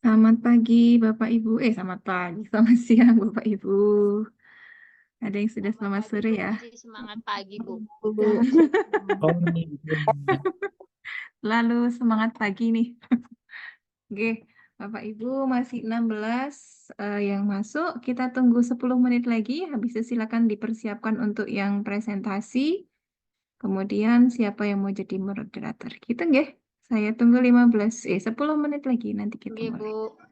Selamat pagi Bapak Ibu. Selamat pagi, selamat siang Bapak Ibu. Ada yang sudah selamat sore ya? Masih semangat pagi, Bu. Lalu semangat pagi nih. Oke, Bapak Ibu masih 16 yang masuk. Kita tunggu 10 menit lagi. Habis itu silakan dipersiapkan untuk yang presentasi. Kemudian siapa yang mau jadi moderator? Gitu nggih. Saya tunggu 10 menit lagi nanti kita Iya, mulai. Bu.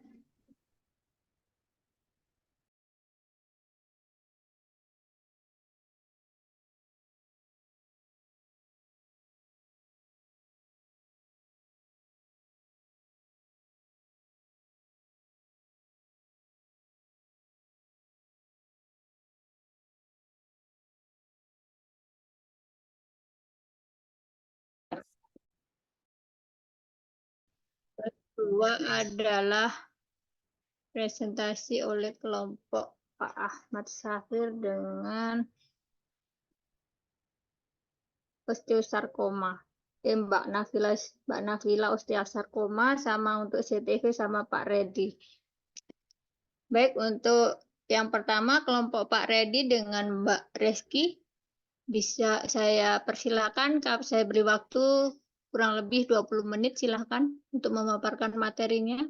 Kedua adalah presentasi oleh kelompok Pak Ahmad Syahir dengan osteosarkoma. Mbak Nafila osteosarkoma sama untuk CTV sama Pak Redi. Baik, untuk yang pertama kelompok Pak Redi dengan Mbak Reski bisa saya persilakan, saya beri waktu kurang lebih 20 menit, silahkan untuk memaparkan materinya.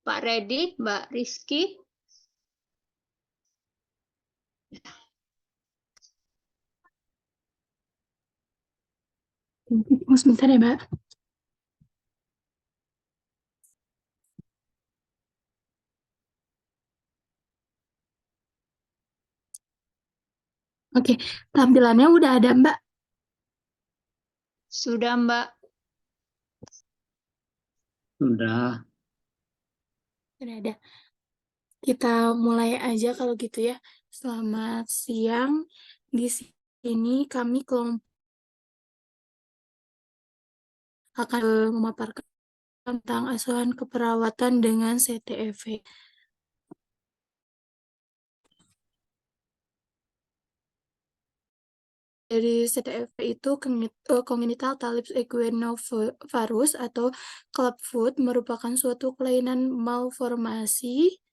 Pak Redi, Mbak Rizky. Sebentar ya, Mbak. Oke, tampilannya udah ada, Mbak. Sudah, Mbak. Sudah. Udah ada. Kita mulai aja kalau gitu ya. Selamat siang. Di sini kami kelompok akan memaparkan tentang asuhan keperawatan dengan CTEV. Dari CTEV itu congenital Talipes equinovarus atau clubfoot merupakan suatu kelainan malformasi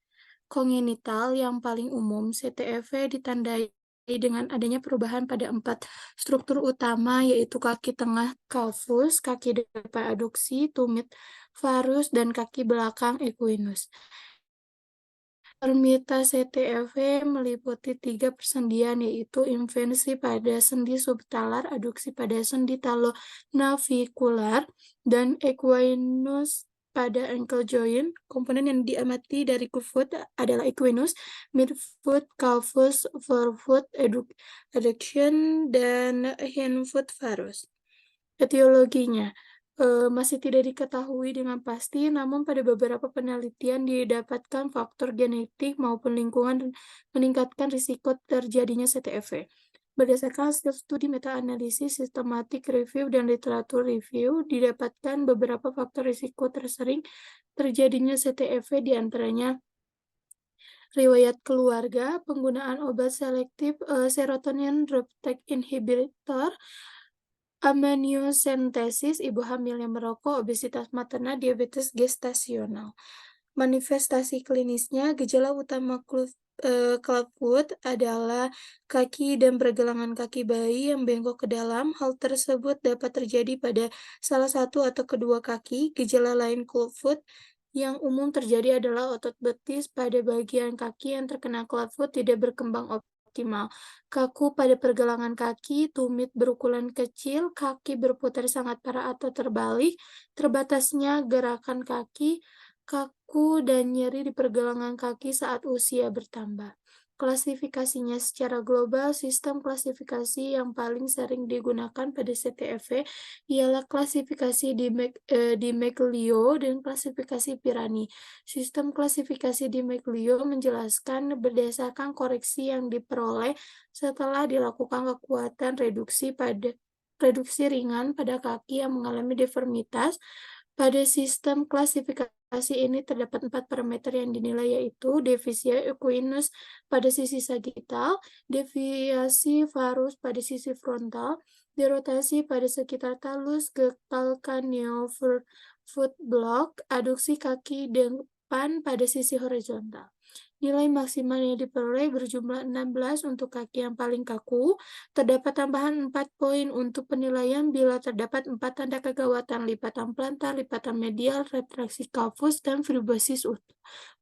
kongenital yang paling umum. CTEV ditandai dengan adanya perubahan pada 4 struktur utama, yaitu kaki tengah calvus, kaki depan adduksi, tumit varus, dan kaki belakang equinus. Termita CTEV meliputi 3 persendian, yaitu invensi pada sendi subtalar, aduksi pada sendi talonavikular, dan equinus pada ankle joint. Komponen yang diamati dari foot adalah equinus, midfoot, calvus, forefoot, adduction, dan hindfoot varus. Etiologinya masih tidak diketahui dengan pasti, namun pada beberapa penelitian didapatkan faktor genetik maupun lingkungan meningkatkan risiko terjadinya CTEV. Berdasarkan hasil studi meta-analisis, systematic review, dan literatur review, didapatkan beberapa faktor risiko tersering terjadinya CTEV, diantaranya riwayat keluarga, penggunaan obat selektif serotonin reuptake inhibitor, amniocentesis, ibu hamil yang merokok, obesitas maternal, diabetes gestasional. Manifestasi klinisnya, gejala utama clubfoot adalah kaki dan pergelangan kaki bayi yang bengkok ke dalam. Hal tersebut dapat terjadi pada salah satu atau kedua kaki. Gejala lain clubfoot yang umum terjadi adalah otot betis pada bagian kaki yang terkena clubfoot tidak berkembang optimal. Kaku pada pergelangan kaki, tumit berukuran kecil, kaki berputar sangat parah atau terbalik, terbatasnya gerakan kaki, kaku dan nyeri di pergelangan kaki saat usia bertambah. Klasifikasinya secara global, sistem klasifikasi yang paling sering digunakan pada CTEV ialah klasifikasi di McLeod dan klasifikasi Pirani. Sistem klasifikasi di McLeod menjelaskan berdasarkan koreksi yang diperoleh setelah dilakukan kekuatan reduksi ringan pada kaki yang mengalami deformitas. Pada sistem klasifikasi ini terdapat 4 parameter yang dinilai, yaitu deviasi equinus pada sisi sagittal, deviasi varus pada sisi frontal, dirotasi pada sekitar talus, calcaneo foot block, aduksi kaki depan pada sisi horizontal. Nilai maksimal yang diperoleh berjumlah 16 untuk kaki yang paling kaku. Terdapat tambahan 4 poin untuk penilaian bila terdapat 4 tanda kegawatan: lipatan plantar, lipatan medial, retraksi kalvus, dan fibrosis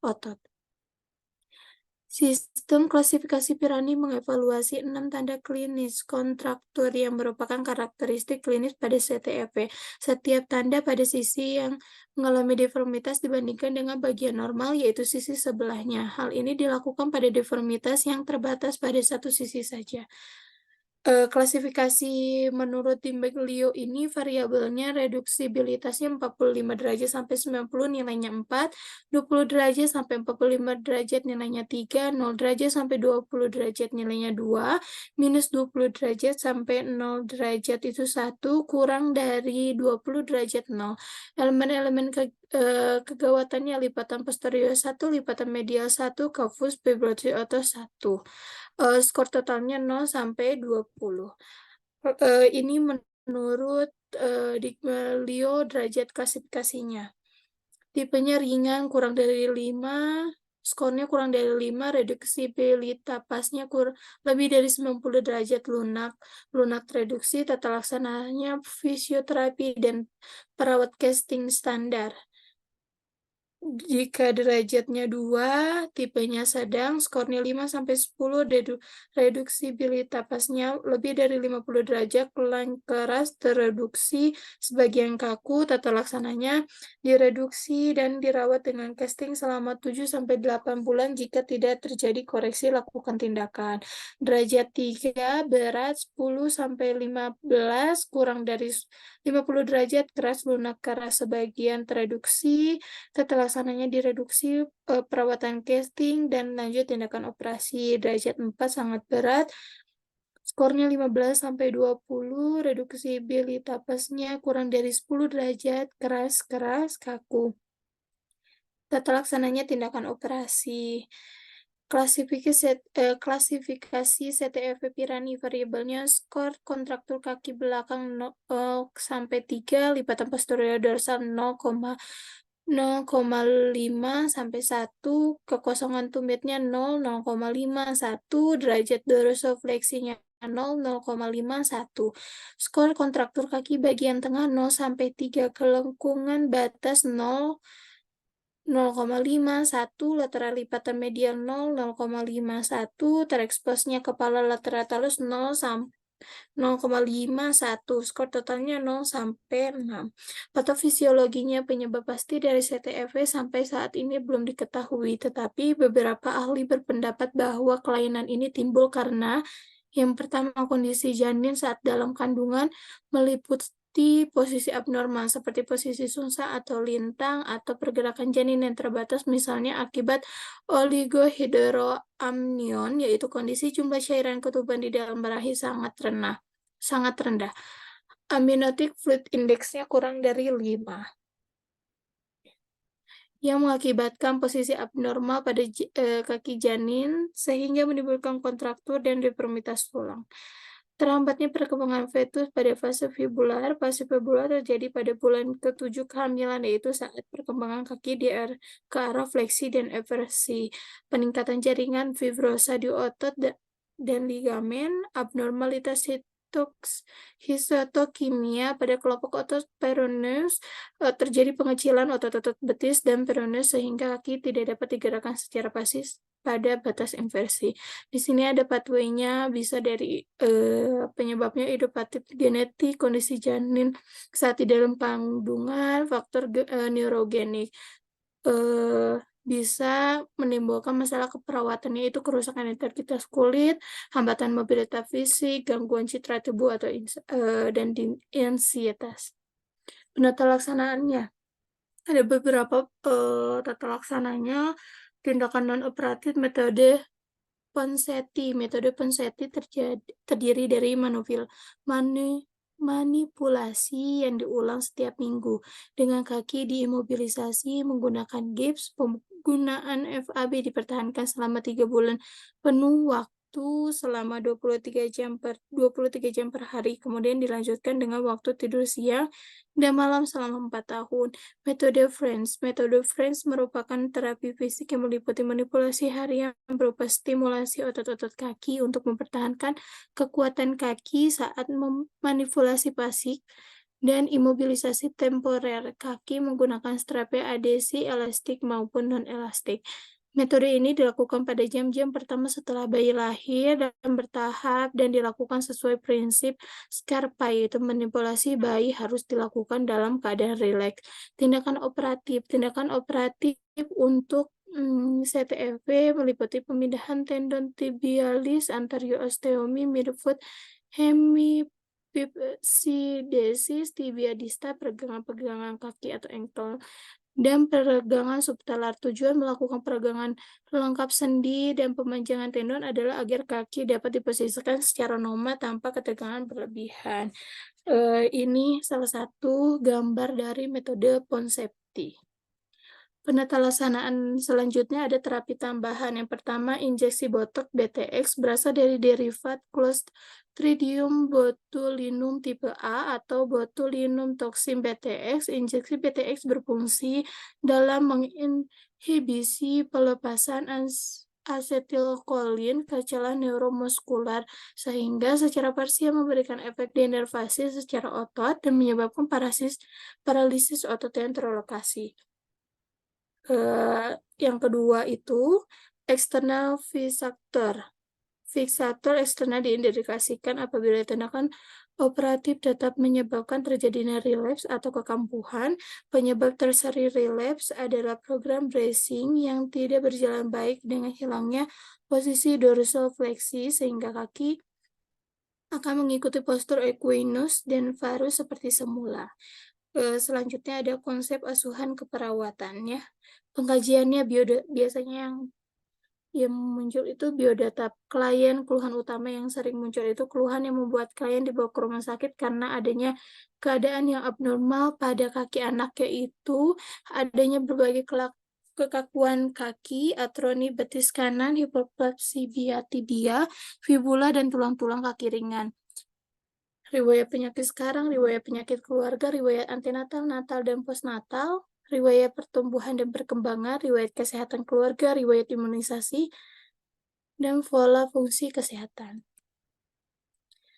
otot. Sistem klasifikasi Pirani mengevaluasi 6 tanda klinis kontraktur yang merupakan karakteristik klinis pada CTEV. Setiap tanda pada sisi yang mengalami deformitas dibandingkan dengan bagian normal, yaitu sisi sebelahnya. Hal ini dilakukan pada deformitas yang terbatas pada satu sisi saja. Klasifikasi menurut Tim Baglio ini variabelnya reduksibilitasnya 45 derajat sampai 90 nilainya 4, 20 derajat sampai 45 derajat nilainya 3, 0 derajat sampai 20 derajat nilainya 2, minus 20 derajat sampai 0 derajat itu 1, kurang dari 20 derajat 0. Elemen-elemen kegawatannya lipatan posterior 1, lipatan medial 1, kalvus, fibrosis otot 1. Skor totalnya 0 sampai 20. Ini menurut Baglio derajat klasifikasinya. Tipenya ringan, kurang dari 5, skornya kurang dari 5, reduksibilitasnya lebih dari 90 derajat, lunak reduksi, tata laksananya fisioterapi dan perawat casting standar. Jika derajatnya 2, tipenya sedang, skornya 5-10, reduksibilitasnya lebih dari 50 derajat, keras, tereduksi, sebagian kaku, tata laksananya direduksi dan dirawat dengan casting selama 7-8 bulan. Jika tidak terjadi koreksi, lakukan tindakan. Derajat 3, berat 10-15, kurang dari 50 derajat, keras, lunak, keras, sebagian tereduksi, tata laksananya direduksi, perawatan casting, dan lanjut tindakan operasi. Derajat 4 sangat berat, skornya 15-20, reduksibilitasnya kurang dari 10 derajat, keras, kaku. Tata laksananya tindakan operasi. Klasifikasi CTEV Pirani, variabelnya skor kontraktur kaki belakang 0-3, lipatan posterior dorsal 0,5 sampai 1, kekosongan tumitnya 0, 0,5, 1, derajat dorsofleksinya 0, 0,5, 1. Skor kontraktur kaki bagian tengah 0 sampai 3, kelengkungan batas 0, 0,5, 1, lateral lipatan medial 0, 0,5, 1, tereksposnya kepala lateral talus 0 sampai 0,5, 1, skor totalnya 0 sampai 6. Patofisiologinya, penyebab pasti dari CTEV sampai saat ini belum diketahui, tetapi beberapa ahli berpendapat bahwa kelainan ini timbul karena yang pertama, kondisi janin saat dalam kandungan meliputi posisi abnormal seperti posisi sungsang atau lintang atau pergerakan janin yang terbatas misalnya akibat oligohidroamnion, yaitu kondisi jumlah cairan ketuban di dalam berahi sangat rendah. Amniotic fluid index-nya kurang dari 5. Yang mengakibatkan posisi abnormal pada kaki janin sehingga menimbulkan kontraktur dan deformitas tulang. Terhambatnya perkembangan fetus pada fase fibular terjadi pada bulan ke-7 kehamilan, yaitu saat perkembangan kaki ke arah fleksi dan eversi. Peningkatan jaringan fibrosa di otot dan ligamen, abnormalitas histokimia pada kelompok otot peroneus, terjadi pengecilan otot-otot betis dan peroneus sehingga kaki tidak dapat digerakkan secara pasif pada batas inversi. Di sini ada pathway-nya, bisa dari penyebabnya idiopathic genetik, kondisi janin saat di dalam kandungan, faktor neurogenik. Bisa menimbulkan masalah keperawatannya, itu kerusakan integritas kulit, hambatan mobilitas fisik, gangguan citra tubuh atau dan ansietas. Penata laksanaannya ada beberapa tata laksananya. Tindakan non-operatif metode Ponseti. Metode Ponseti terdiri dari manipulasi yang diulang setiap minggu dengan kaki diimobilisasi menggunakan gips. Penggunaan FAB dipertahankan selama 3 bulan penuh waktu selama 23 jam per hari, kemudian dilanjutkan dengan waktu tidur siang dan malam selama 4 tahun. Metode French merupakan terapi fisik yang meliputi manipulasi harian berupa stimulasi otot-otot kaki untuk mempertahankan kekuatan kaki saat memanipulasi pasif dan imobilisasi temporer kaki menggunakan strapnya adesi elastik maupun non-elastik. Metode ini dilakukan pada jam-jam pertama setelah bayi lahir dan bertahap dan dilakukan sesuai prinsip Scarpa, yaitu manipulasi bayi harus dilakukan dalam keadaan rileks. Tindakan operatif untuk CTFV meliputi pemindahan tendon tibialis anterior-osteomi midfoot hemipipsidesis tibia dista, peregangan kaki atau ankle, dan peregangan subtalar. Tujuan melakukan peregangan lengkap sendi dan pemanjangan tendon adalah agar kaki dapat diposisikan secara normal tanpa ketegangan berlebihan. Ini salah satu gambar dari metode Ponseti. Penata laksanaan selanjutnya ada terapi tambahan. Yang pertama, injeksi botox BTX berasal dari derivat Clostridium botulinum tipe A atau botulinum toxin BTX. Injeksi BTX berfungsi dalam menginhibisi pelepasan asetilkolin ke celah neuromuskular sehingga secara parsial memberikan efek denervasi secara otot dan menyebabkan paralisis otot yang terlokasi. Yang kedua itu eksternal fiksator eksternal diindikasikan apabila tindakan operatif tetap menyebabkan terjadinya relapse atau kekambuhan. Penyebab tertiary relapse adalah program bracing yang tidak berjalan baik dengan hilangnya posisi dorsal fleksi sehingga kaki akan mengikuti postur equinus dan varus seperti semula. Selanjutnya ada konsep asuhan keperawatannya. Pengkajiannya biasanya yang muncul itu biodata klien. Keluhan utama yang sering muncul itu keluhan yang membuat klien dibawa ke rumah sakit karena adanya keadaan yang abnormal pada kaki anak, yaitu adanya berbagai kekakuan kaki, atroni betis kanan, hipoplexia tibia, fibula, dan tulang-tulang kaki ringan. Riwayat penyakit sekarang, riwayat penyakit keluarga, riwayat antenatal, natal, dan postnatal, riwayat pertumbuhan dan perkembangan, riwayat kesehatan keluarga, riwayat imunisasi, dan pola fungsi kesehatan.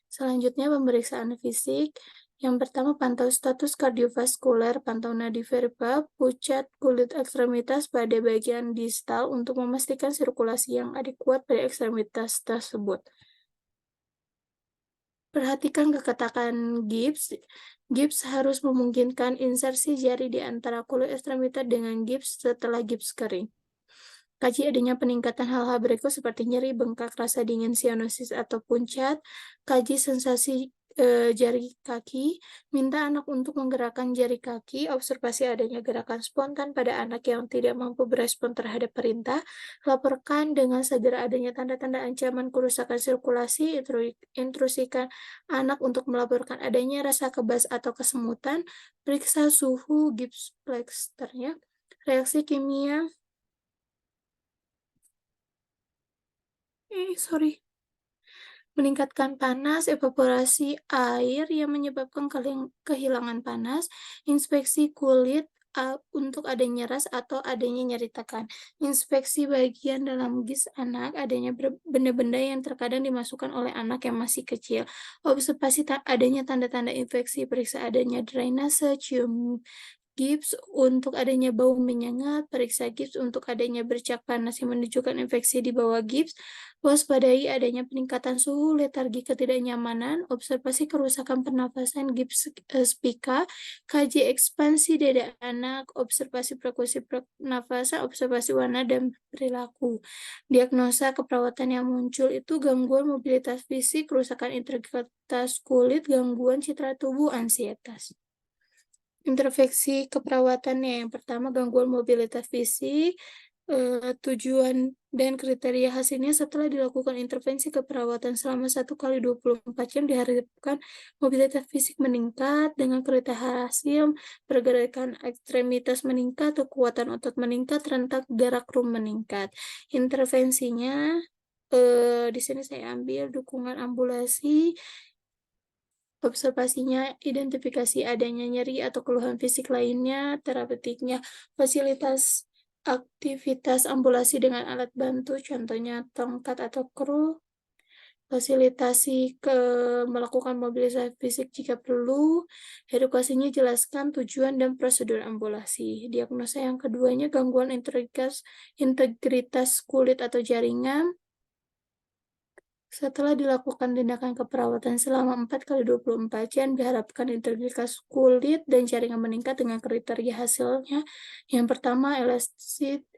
Selanjutnya pemeriksaan fisik. Yang pertama, pantau status kardiovaskuler, pantau nadi vertebra, pucat kulit ekstremitas pada bagian distal untuk memastikan sirkulasi yang adekuat pada ekstremitas tersebut. Perhatikan keketakan gips. Gips harus memungkinkan insersi jari di antara kulit ekstremitas dengan gips setelah gips kering. Kaji adanya peningkatan hal-hal berikut seperti nyeri, bengkak, rasa dingin, sianosis atau pucat. Kaji sensasi jari kaki, minta anak untuk menggerakkan jari kaki, observasi adanya gerakan spontan pada anak yang tidak mampu berespon terhadap perintah, laporkan dengan segera adanya tanda-tanda ancaman kerusakan sirkulasi, intrusikan anak untuk melaporkan adanya rasa kebas atau kesemutan, periksa suhu gips plexternya, reaksi kimia, meningkatkan panas, evaporasi air yang menyebabkan kehilangan panas, inspeksi kulit untuk adanya ras atau adanya nyeri tekan, inspeksi bagian dalam gis anak, adanya benda-benda yang terkadang dimasukkan oleh anak yang masih kecil, observasi adanya tanda-tanda infeksi, periksa adanya drainase, cium gips untuk adanya bau menyengat, periksa gips untuk adanya bercak panas yang menunjukkan infeksi di bawah gips, waspadai adanya peningkatan suhu, letargi ketidaknyamanan, observasi kerusakan pernafasan gips spika, kaji ekspansi dada anak, observasi frekuensi pernafasan, observasi warna dan perilaku. Diagnosa keperawatan yang muncul itu gangguan mobilitas fisik, kerusakan integritas kulit, gangguan citra tubuh, ansietas. Intervensi keperawatannya yang pertama gangguan mobilitas fisik, tujuan dan kriteria hasilnya setelah dilakukan intervensi keperawatan selama 1 kali 24 jam diharapkan mobilitas fisik meningkat dengan kriteria hasil, pergerakan ekstremitas meningkat, kekuatan otot meningkat, rentak gerak rum meningkat. Intervensinya di sini saya ambil dukungan ambulasi. Observasinya, identifikasi adanya nyeri atau keluhan fisik lainnya, terapeutiknya, fasilitas aktivitas ambulasi dengan alat bantu, contohnya tongkat atau kru, fasilitasi melakukan mobilisasi fisik jika perlu, edukasinya jelaskan tujuan dan prosedur ambulasi. Diagnosa yang keduanya gangguan integritas kulit atau jaringan. Setelah dilakukan tindakan keperawatan selama 4 kali 24 jam, diharapkan integritas kulit dan jaringan meningkat dengan kriteria hasilnya. Yang pertama,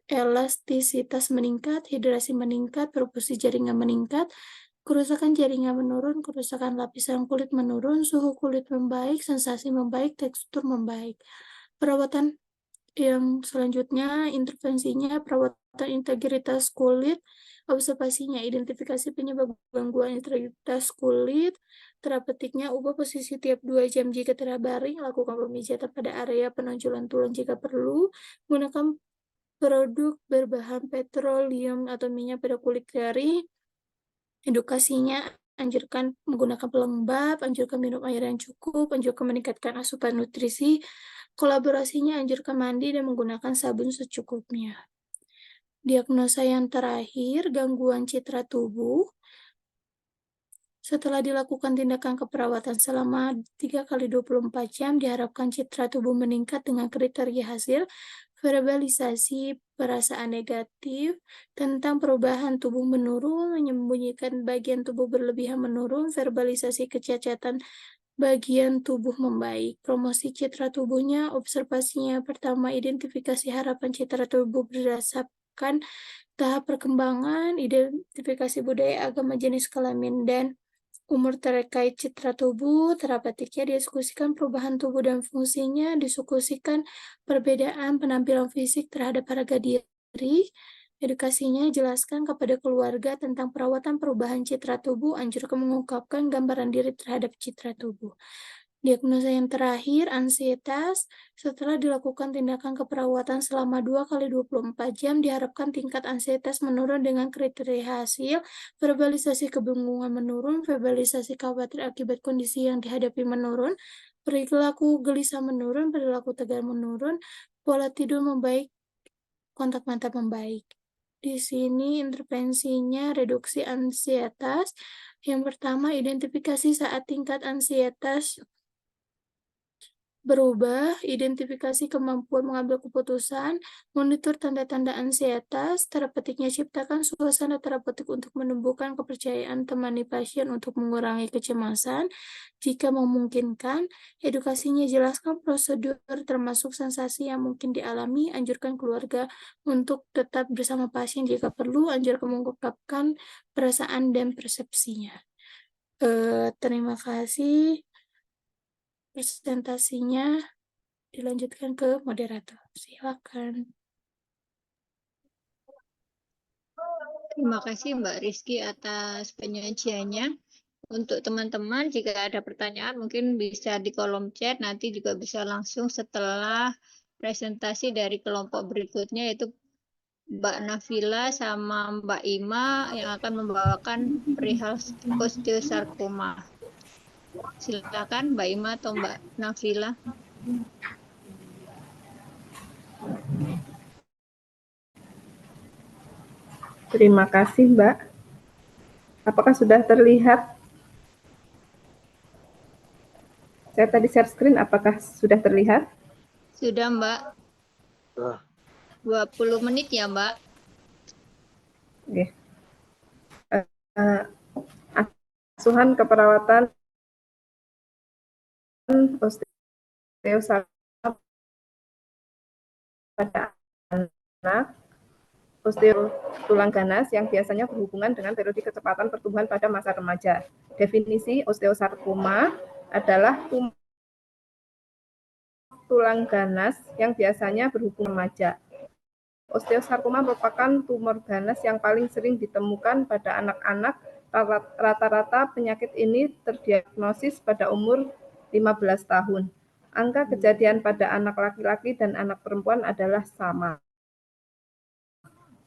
elastisitas meningkat, hidrasi meningkat, proporsi jaringan meningkat, kerusakan jaringan menurun, kerusakan lapisan kulit menurun, suhu kulit membaik, sensasi membaik, tekstur membaik. Perawatan yang selanjutnya, intervensinya perawatan integritas kulit, observasinya identifikasi penyebab gangguan integritas kulit, terapeutiknya ubah posisi tiap 2 jam jika terbaring, lakukan pemijatan pada area penonjolan tulang jika perlu, gunakan produk berbahan petroleum atau minyak pada kulit kering, edukasinya anjurkan menggunakan pelembab, anjurkan minum air yang cukup, anjurkan meningkatkan asupan nutrisi, kolaborasinya anjurkan mandi dan menggunakan sabun secukupnya. Diagnosa yang terakhir, gangguan citra tubuh. Setelah dilakukan tindakan keperawatan selama 3 kali 24 jam, diharapkan citra tubuh meningkat dengan kriteria hasil, verbalisasi perasaan negatif tentang perubahan tubuh menurun, menyembunyikan bagian tubuh berlebihan menurun, verbalisasi kecacatan bagian tubuh membaik. Promosi citra tubuhnya, observasinya pertama, identifikasi harapan citra tubuh berdasarkan tahap perkembangan, identifikasi budaya, agama, jenis kelamin, dan umur terkait citra tubuh, terapeutiknya diskusikan perubahan tubuh dan fungsinya, diskusikan perbedaan penampilan fisik terhadap harga diri, edukasinya jelaskan kepada keluarga tentang perawatan perubahan citra tubuh, anjurkan mengungkapkan gambaran diri terhadap citra tubuh. Diagnosa yang terakhir, ansietas. Setelah dilakukan tindakan keperawatan selama 2 kali 24 jam, diharapkan tingkat ansietas menurun dengan kriteria hasil, verbalisasi kebingungan menurun, verbalisasi khawatir akibat kondisi yang dihadapi menurun, perilaku gelisah menurun, perilaku tegar menurun, pola tidur membaik, kontak mata membaik. Di sini intervensinya reduksi ansietas. Yang pertama, identifikasi saat tingkat ansietas berubah, identifikasi kemampuan mengambil keputusan, monitor tanda-tanda ansietas, terapeutiknya ciptakan suasana terapeutik untuk menumbuhkan kepercayaan, temani pasien untuk mengurangi kecemasan, jika memungkinkan, edukasinya jelaskan prosedur termasuk sensasi yang mungkin dialami, anjurkan keluarga untuk tetap bersama pasien jika perlu, anjurkan mengungkapkan perasaan dan persepsinya. Terima kasih. Presentasinya dilanjutkan ke moderator. Silakan. Terima kasih Mbak Rizky atas penyajiannya. Untuk teman-teman, jika ada pertanyaan mungkin bisa di kolom chat, nanti juga bisa langsung setelah presentasi dari kelompok berikutnya, yaitu Mbak Nafila sama Mbak Ima yang akan membawakan perihal osteosarkoma. Silakan Mbak Ima atau Mbak Nafila. Terima kasih, Mbak. Apakah sudah terlihat? Saya tadi share screen, apakah sudah terlihat? Sudah Mbak. 20 menit ya Mbak. Oke. Asuhan keperawatan osteosarkoma pada anak, osteo tulang ganas yang biasanya berhubungan dengan periode kecepatan pertumbuhan pada masa remaja. Definisi osteosarkoma adalah tulang ganas yang biasanya berhubungan remaja. Osteosarkoma merupakan tumor ganas yang paling sering ditemukan pada anak-anak. Rata-rata penyakit ini terdiagnosis pada umur 15 tahun. Angka kejadian pada anak laki-laki dan anak perempuan adalah sama.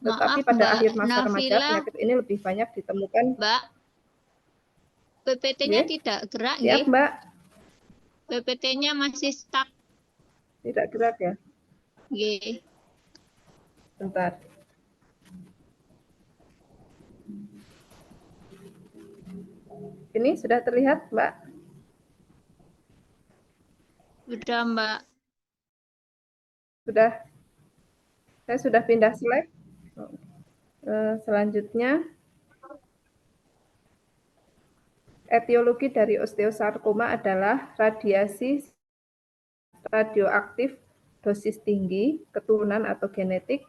Tetapi Maaf pada Mbak akhir masa remaja Nafila, penyakit ini lebih banyak ditemukan. Mbak, PPT-nya Nggih. tidak gerak Siap, nggih? Mbak. PPT-nya masih stuck Tidak gerak ya? nggih. Bentar. Ini sudah terlihat, Mbak? Sudah Mbak. Sudah. Saya sudah pindah slide. Selanjutnya, etiologi dari osteosarkoma adalah radiasi radioaktif dosis tinggi, keturunan atau genetik,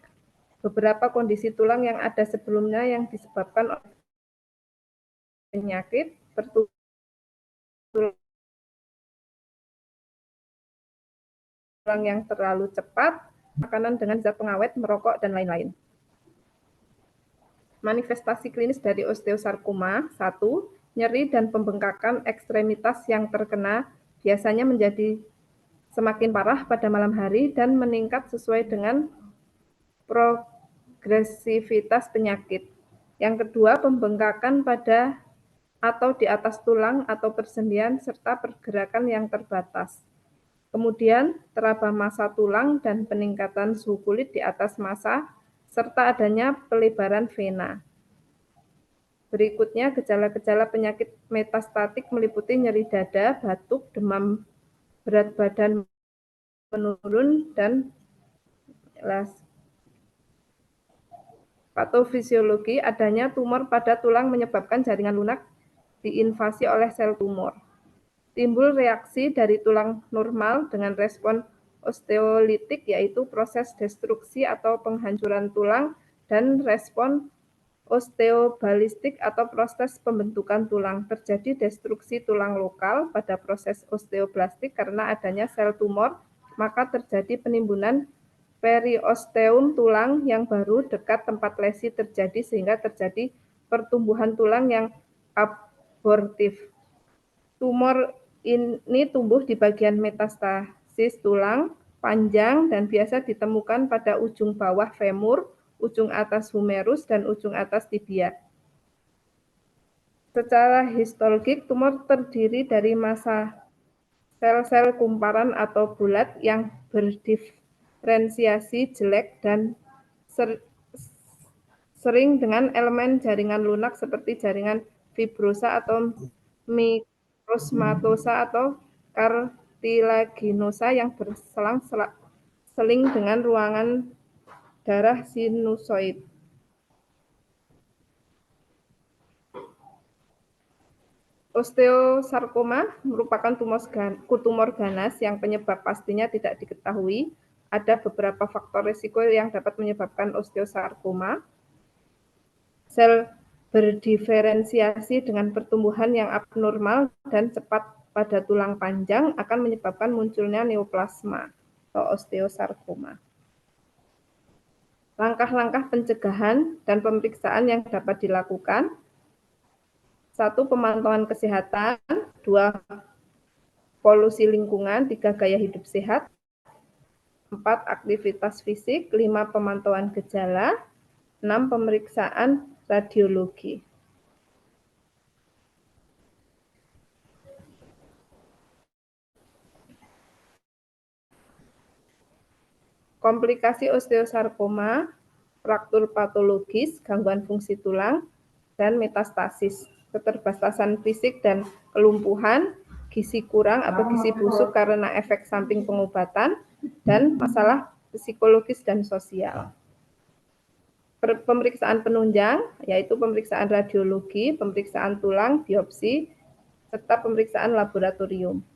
beberapa kondisi tulang yang ada sebelumnya yang disebabkan oleh penyakit, pertumbuhan tulang yang terlalu cepat, makanan dengan zat pengawet, merokok, dan lain-lain. Manifestasi klinis dari osteosarkoma, 1. Nyeri dan pembengkakan ekstremitas yang terkena biasanya menjadi semakin parah pada malam hari dan meningkat sesuai dengan progresivitas penyakit. Yang kedua, pembengkakan pada atau di atas tulang atau persendian serta pergerakan yang terbatas. Kemudian, teraba massa tulang dan peningkatan suhu kulit di atas massa, serta adanya pelebaran vena. Berikutnya, gejala-gejala penyakit metastatik meliputi nyeri dada, batuk, demam, berat badan menurun, dan patofisiologi adanya tumor pada tulang menyebabkan jaringan lunak diinvasi oleh sel tumor. Timbul reaksi dari tulang normal dengan respon osteolitik, yaitu proses destruksi atau penghancuran tulang, dan respon osteobalistik atau proses pembentukan tulang. Terjadi destruksi tulang lokal pada proses osteoblastik karena adanya sel tumor, maka terjadi penimbunan periosteum tulang yang baru dekat tempat lesi terjadi sehingga terjadi pertumbuhan tulang yang abortif. Tumor ini tumbuh di bagian metastasis tulang panjang dan biasa ditemukan pada ujung bawah femur, ujung atas humerus, dan ujung atas tibia. Secara histologik, tumor terdiri dari massa sel-sel kumparan atau bulat yang berdiferensiasi jelek dan sering dengan elemen jaringan lunak seperti jaringan fibrosa atau mikrosmatosa atau kartilaginosa yang berselang-seling dengan ruangan darah sinusoid. Osteosarkoma merupakan tumor ganas yang penyebab pastinya tidak diketahui. Ada beberapa faktor risiko yang dapat menyebabkan osteosarkoma. Sel berdiferensiasi dengan pertumbuhan yang abnormal dan cepat pada tulang panjang akan menyebabkan munculnya neoplasma atau osteosarkoma. Langkah-langkah pencegahan dan pemeriksaan yang dapat dilakukan: 1. Pemantauan kesehatan, 2. Polusi lingkungan, 3. Gaya hidup sehat, 4. Aktivitas fisik, 5. Pemantauan gejala, 6. Pemeriksaan radiologi. Komplikasi osteosarkoma, fraktur patologis, gangguan fungsi tulang, dan metastasis, keterbatasan fisik dan kelumpuhan, gizi kurang atau gizi busuk karena efek samping pengobatan, dan masalah psikologis dan sosial. Pemeriksaan penunjang, yaitu pemeriksaan radiologi, pemeriksaan tulang, biopsi, serta pemeriksaan laboratorium.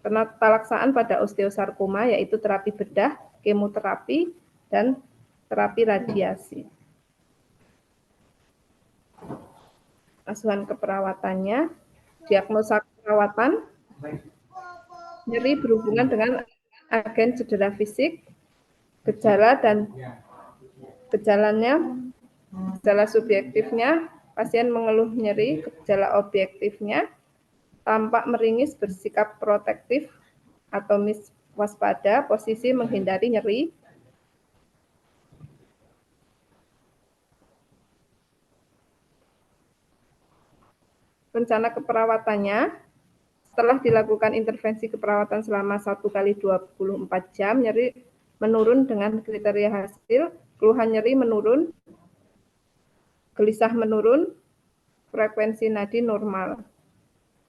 Penatalaksaan pada osteosarkoma yaitu terapi bedah, kemoterapi, dan terapi radiasi. Asuhan keperawatannya, diagnosa keperawatan, nyeri berhubungan dengan agen cedera fisik, gejala dan gejalanya, gejala subjektifnya, pasien mengeluh nyeri, gejala objektifnya, tampak meringis, bersikap protektif atau waspada, posisi menghindari nyeri. Rencana keperawatannya, setelah dilakukan intervensi keperawatan selama 1x24 jam, nyeri menurun dengan kriteria hasil, keluhan nyeri menurun, gelisah menurun, frekuensi nadi normal.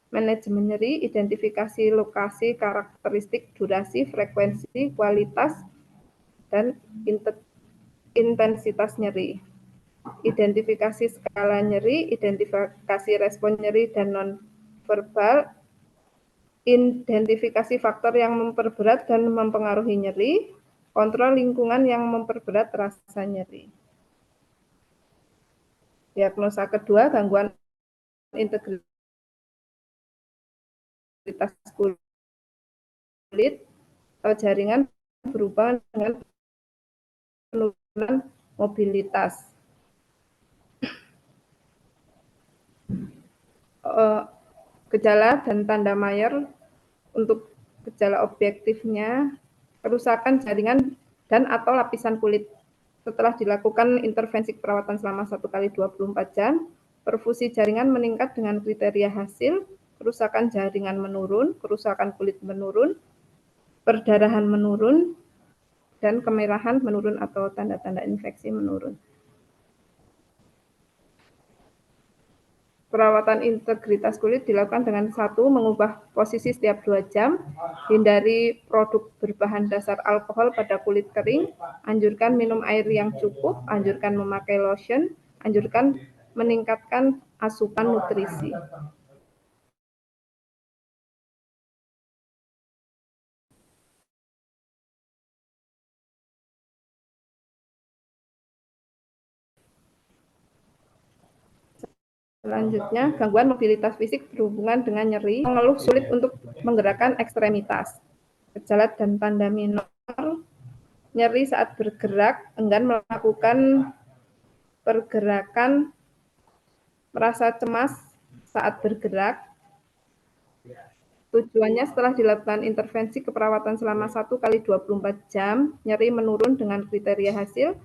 Manajemen nyeri, identifikasi lokasi, karakteristik, durasi, frekuensi, kualitas, dan intensitas nyeri. Identifikasi skala nyeri, identifikasi respon nyeri dan non-verbal, identifikasi faktor yang memperberat dan mempengaruhi nyeri, kontrol lingkungan yang memperberat rasa nyeri. Diagnosa kedua, gangguan integritas kulit atau jaringan berhubungan dengan penurunan mobilitas. Gejala dan tanda Mayer untuk gejala objektifnya, kerusakan jaringan dan atau lapisan kulit. Setelah dilakukan intervensi perawatan selama 1x24 jam, perfusi jaringan meningkat dengan kriteria hasil, kerusakan jaringan menurun, kerusakan kulit menurun, perdarahan menurun, dan kemerahan menurun atau tanda-tanda infeksi menurun. Perawatan integritas kulit dilakukan dengan 1. Mengubah posisi setiap 2 jam, hindari produk berbahan dasar alkohol pada kulit kering, anjurkan minum air yang cukup, anjurkan memakai lotion, anjurkan meningkatkan asupan nutrisi. Selanjutnya, gangguan mobilitas fisik berhubungan dengan nyeri, mengeluh sulit untuk menggerakkan ekstremitas. Gejala dan tanda minor, nyeri saat bergerak, enggan melakukan pergerakan, merasa cemas saat bergerak. Tujuannya setelah dilakukan intervensi keperawatan selama 1x24 jam, nyeri menurun dengan kriteria hasil,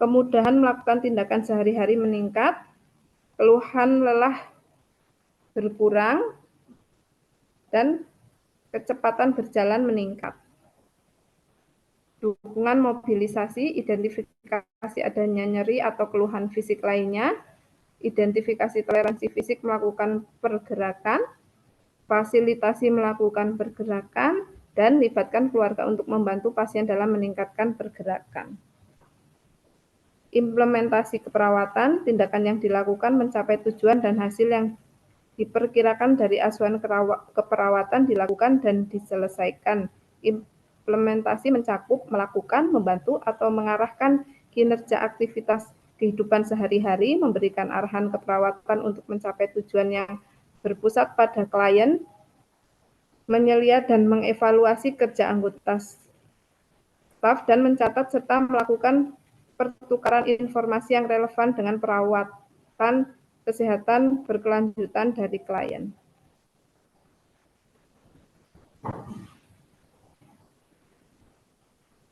kemudahan melakukan tindakan sehari-hari meningkat, keluhan lelah berkurang, dan kecepatan berjalan meningkat. Dukungan mobilisasi, identifikasi adanya nyeri atau keluhan fisik lainnya, identifikasi toleransi fisik melakukan pergerakan, fasilitasi melakukan pergerakan, dan libatkan keluarga untuk membantu pasien dalam meningkatkan pergerakan. Implementasi keperawatan, tindakan yang dilakukan mencapai tujuan dan hasil yang diperkirakan dari asuhan keperawatan dilakukan dan diselesaikan. Implementasi mencakup melakukan, membantu, atau mengarahkan kinerja aktivitas kehidupan sehari-hari, memberikan arahan keperawatan untuk mencapai tujuan yang berpusat pada klien, menyelia dan mengevaluasi kerja anggota staf, dan mencatat serta melakukan pertukaran informasi yang relevan dengan perawatan kesehatan berkelanjutan dari klien.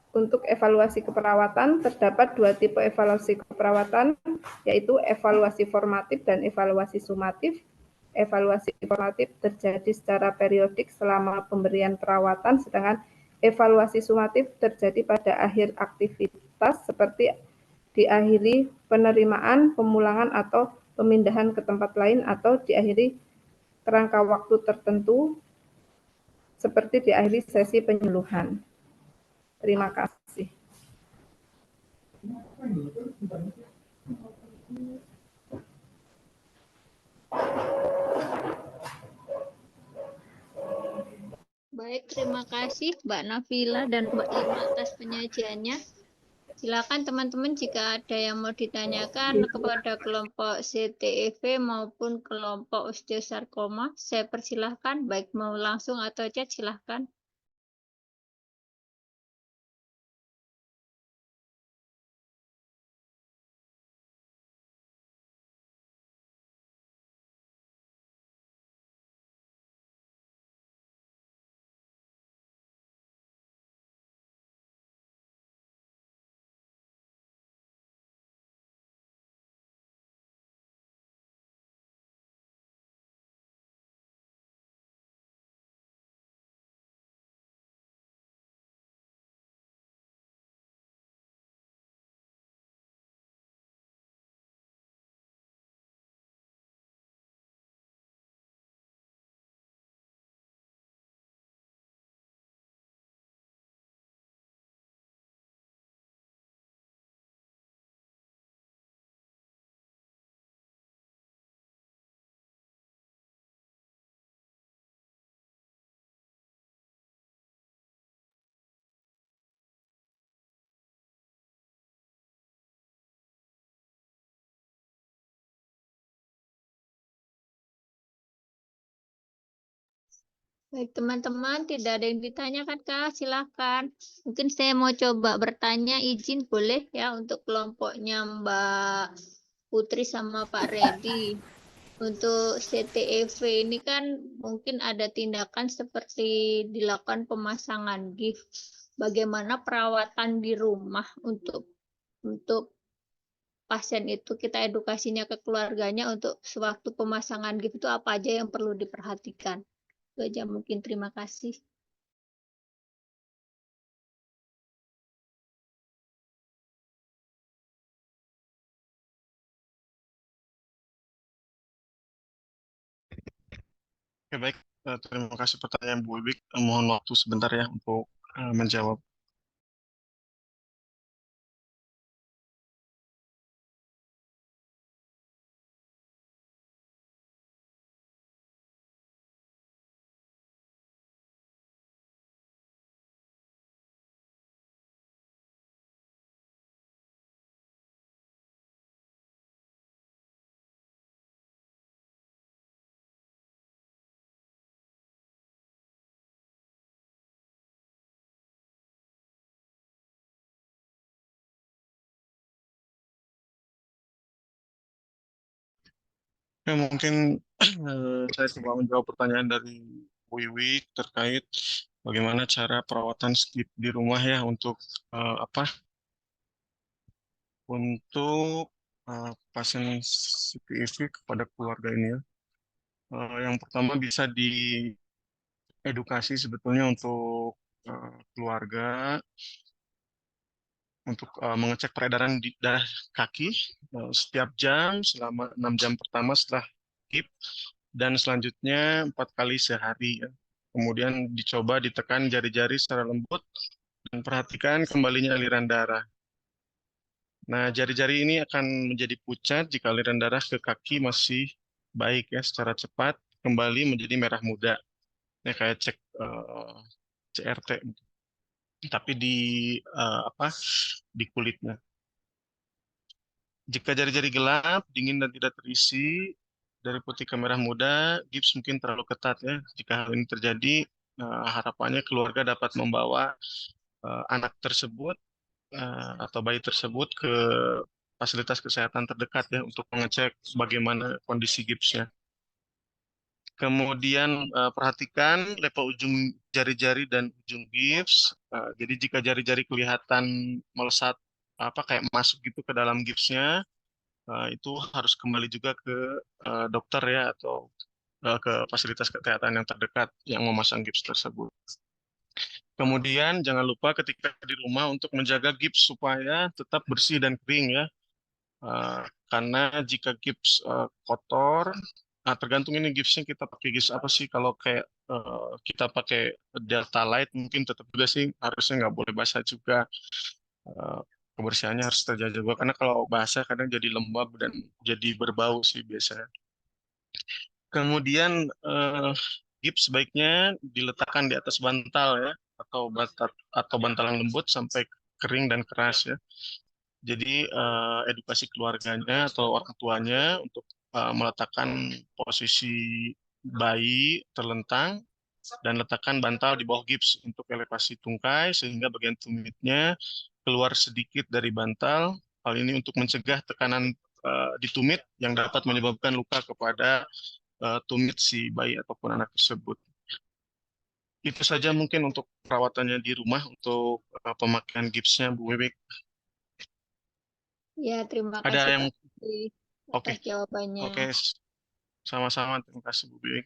Untuk evaluasi keperawatan, terdapat dua tipe evaluasi keperawatan, yaitu evaluasi formatif dan evaluasi sumatif. Evaluasi formatif terjadi secara periodik selama pemberian perawatan, sedangkan evaluasi sumatif terjadi pada akhir aktivitas seperti diakhiri penerimaan, pemulangan, atau pemindahan ke tempat lain, atau diakhiri kerangka waktu tertentu seperti diakhiri sesi penyuluhan. Terima kasih. Baik, terima kasih Mbak Nafila dan Mbak Irma atas penyajiannya. Silakan teman-teman jika ada yang mau ditanyakan kepada kelompok CTEV maupun kelompok osteosarkoma, saya persilahkan, baik mau langsung atau chat, silahkan. Baik teman-teman, tidak ada yang ditanyakan Kak, silahkan. Mungkin saya mau coba bertanya, izin boleh ya untuk kelompoknya Mbak Putri sama Pak Redi. Untuk CTEV ini kan mungkin ada tindakan seperti dilakukan pemasangan gift. Bagaimana perawatan di rumah untuk pasien itu, kita edukasinya ke keluarganya untuk sewaktu pemasangan gift itu apa aja yang perlu diperhatikan. Itu aja mungkin, terima kasih. Oke, baik. Terima kasih pertanyaan Bu Wibik. Mohon waktu sebentar ya untuk menjawab. Ya, mungkin saya coba menjawab pertanyaan dari Bu Wibik terkait bagaimana cara perawatan skip di rumah ya untuk apa? Untuk pasien CPIV kepada keluarga ini ya. Yang pertama bisa diedukasi sebetulnya untuk keluarga untuk mengecek peredaran di darah kaki setiap jam selama 6 jam pertama setelah skip dan selanjutnya 4 kali sehari ya. Kemudian dicoba ditekan jari-jari secara lembut dan perhatikan kembalinya aliran darah. Nah, jari-jari ini akan menjadi pucat jika aliran darah ke kaki masih baik ya, secara cepat kembali menjadi merah muda. Ya kayak cek CRT, tapi di apa? Di kulitnya. Jika jari-jari gelap, dingin dan tidak terisi, dari putih ke merah muda, gips mungkin terlalu ketat ya. Jika hal ini terjadi, harapannya keluarga dapat membawa anak tersebut atau bayi tersebut ke fasilitas kesehatan terdekat ya untuk mengecek bagaimana kondisi gipsnya. Kemudian perhatikan level ujung jari-jari dan ujung gips. Jadi jika jari-jari kelihatan melesat kayak masuk gitu ke dalam gipsnya, itu harus kembali juga ke dokter ya atau ke fasilitas kesehatan yang terdekat yang memasang gips tersebut. Kemudian jangan lupa ketika di rumah untuk menjaga gips supaya tetap bersih dan kering ya. Karena jika gips kotor, tergantung ini gipsnya kita pakai gips apa sih. Kalau kayak kita pakai Delta Light mungkin tetap juga sih harusnya nggak boleh basah juga. Eh, Kebersihannya harus terjaga juga karena kalau basah kadang jadi lembab dan jadi berbau sih biasanya. Kemudian gips sebaiknya diletakkan di atas bantal ya atau bantal yang lembut sampai kering dan keras ya. Jadi edukasi keluarganya atau orang tuanya untuk meletakkan posisi bayi terlentang dan letakkan bantal di bawah gips untuk elevasi tungkai sehingga bagian tumitnya keluar sedikit dari bantal. Hal ini untuk mencegah tekanan di tumit yang dapat menyebabkan luka kepada tumit si bayi ataupun anak tersebut. Itu saja mungkin untuk perawatannya di rumah untuk pemakaian gipsnya, Bu Bebek. Ya, terima Ada kasih yang Pak Redi oke, atas jawabannya. oke, sama-sama. Terima kasih Bu Bebek.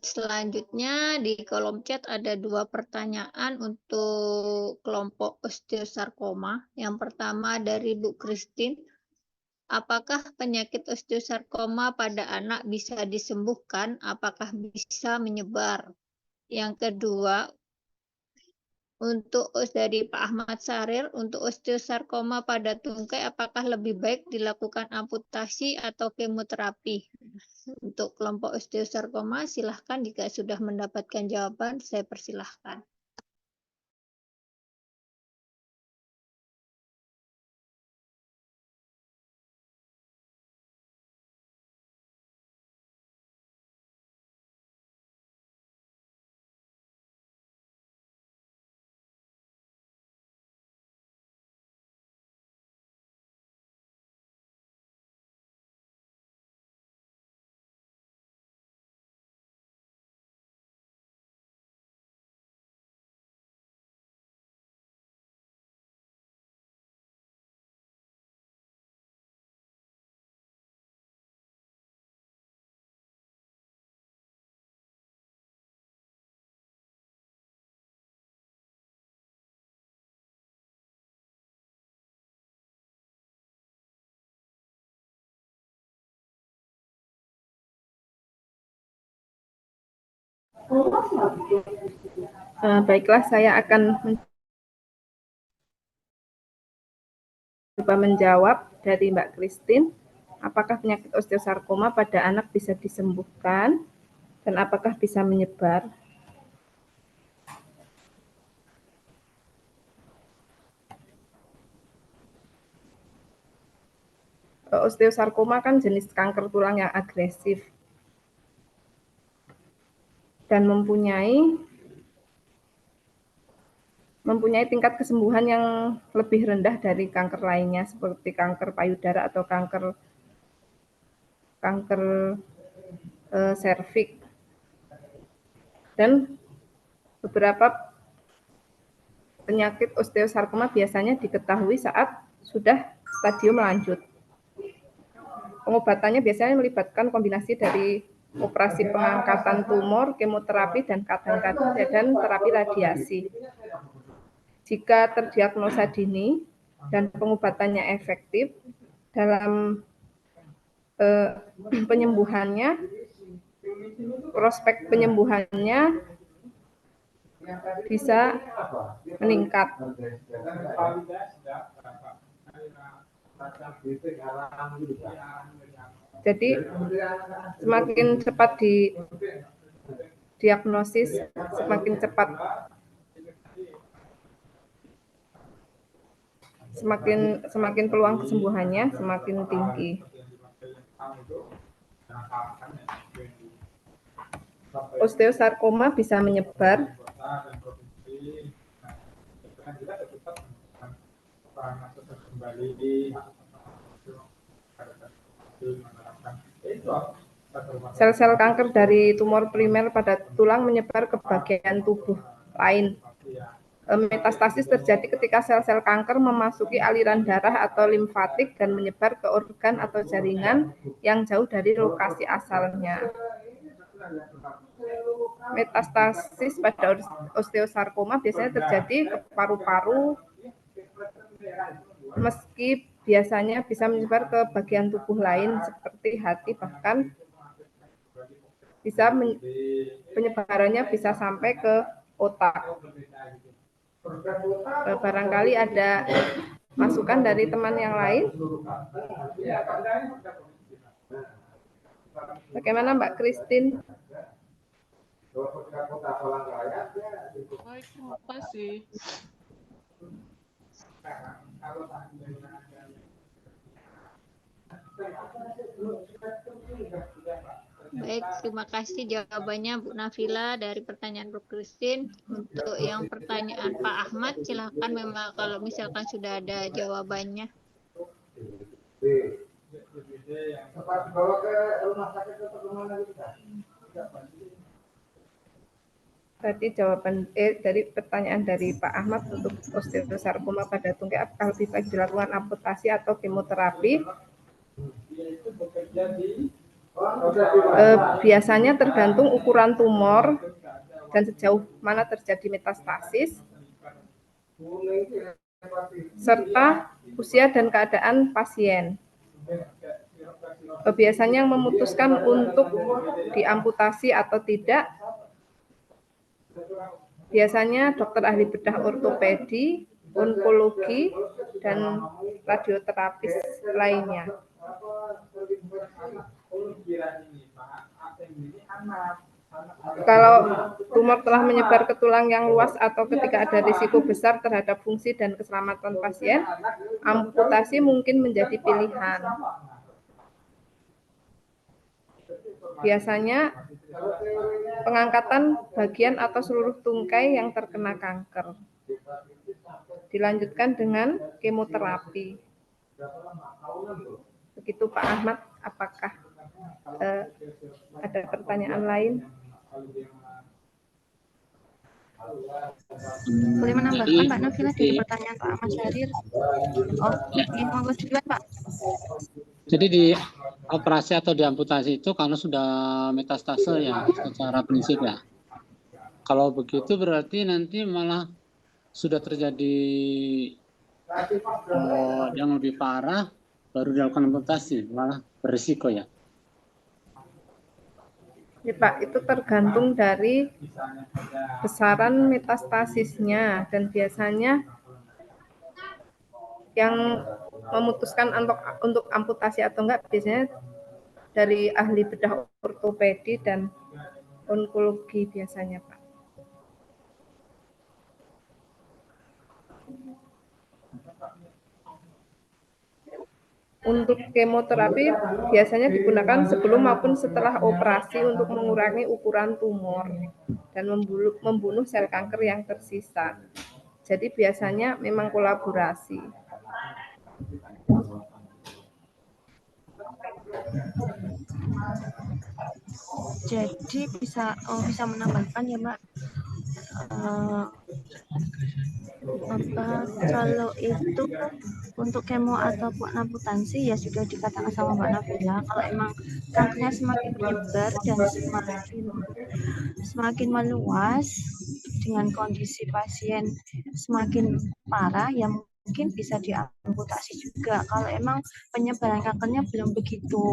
Selanjutnya di kolom chat ada 2 pertanyaan untuk kelompok osteosarkoma. Yang pertama dari Bu Christine, apakah penyakit osteosarkoma pada anak bisa disembuhkan? Apakah bisa menyebar? Yang kedua, untuk dari Pak Ahmad Sarir, untuk osteosarkoma pada tungkai, apakah lebih baik dilakukan amputasi atau kemoterapi? Untuk kelompok osteosarkoma, silahkan jika sudah mendapatkan jawaban, saya persilahkan. Baiklah, saya akan mencoba menjawab dari Mbak Christine. Apakah penyakit osteosarkoma pada anak bisa disembuhkan dan apakah bisa menyebar? Osteosarkoma kan jenis kanker tulang yang agresif dan mempunyai tingkat kesembuhan yang lebih rendah dari kanker lainnya seperti kanker payudara atau kanker serviks. Dan beberapa penyakit osteosarkoma biasanya diketahui saat sudah stadium lanjut. Pengobatannya biasanya melibatkan kombinasi dari operasi pengangkatan tumor, kemoterapi, dan kadang-kadang dan terapi radiasi. Jika terdiagnosa dini dan pengobatannya efektif dalam penyembuhannya, prospek penyembuhannya bisa meningkat. Jadi semakin cepat didiagnosis, semakin cepat semakin peluang kesembuhannya semakin tinggi. Osteosarkoma bisa menyebar sel-sel kanker dari tumor primer pada tulang menyebar ke bagian tubuh lain. Metastasis terjadi ketika sel-sel kanker memasuki aliran darah atau limfatik dan menyebar ke organ atau jaringan yang jauh dari lokasi asalnya. Metastasis pada osteosarkoma biasanya terjadi ke paru-paru, meski biasanya bisa menyebar ke bagian tubuh lain seperti hati, bahkan penyebarannya bisa sampai ke otak. Barangkali ada masukan dari teman yang lain. Bagaimana Mbak Christine? Baik, terima kasih. Baik, terima kasih jawabannya Bu Nafila dari pertanyaan Bu Christine. Untuk yang pertanyaan Pak Ahmad, silakan memang kalau misalkan sudah ada jawabannya. Tadi jawaban dari pertanyaan dari Pak Ahmad untuk osteosarkoma pada tungkai, apakah lebih baik dilakukan amputasi atau kemoterapi? Biasanya tergantung ukuran tumor dan sejauh mana terjadi metastasis, serta usia dan keadaan pasien. Biasanya yang memutuskan untuk diamputasi atau tidak biasanya dokter ahli bedah ortopedi, onkologi, dan radioterapis lainnya. Kalau tumor telah menyebar ke tulang yang luas atau ketika ada risiko besar terhadap fungsi dan keselamatan pasien, amputasi mungkin menjadi pilihan. Biasanya pengangkatan bagian atau seluruh tungkai yang terkena kanker. Dilanjutkan dengan kemoterapi. Begitu Pak Ahmad, apakah ada pertanyaan lain? Boleh menambahkan Mbak Nafila dari pertanyaan Pak Ahmad Syahrir? Oh, monggo silakan Pak. Jadi di operasi atau diamputasi itu kalau sudah metastase ya secara prinsip ya. Kalau begitu berarti nanti malah sudah terjadi yang lebih parah baru dilakukan amputasi, malah berisiko ya. Ya Pak, itu tergantung dari besaran metastasisnya dan biasanya yang memutuskan untuk amputasi atau enggak biasanya dari ahli bedah ortopedi dan onkologi biasanya Pak. Untuk kemoterapi biasanya digunakan sebelum maupun setelah operasi untuk mengurangi ukuran tumor dan membunuh sel kanker yang tersisa. Jadi biasanya memang kolaborasi. Jadi bisa menambahkan ya Mbak, kalau itu untuk kemo atau amputasi ya sudah dikatakan sama Mbak Nafila, kalau emang kankernya semakin menyebar dan semakin meluas dengan kondisi pasien semakin parah ya mungkin bisa diamputasi juga. Kalau emang penyebaran kankernya belum begitu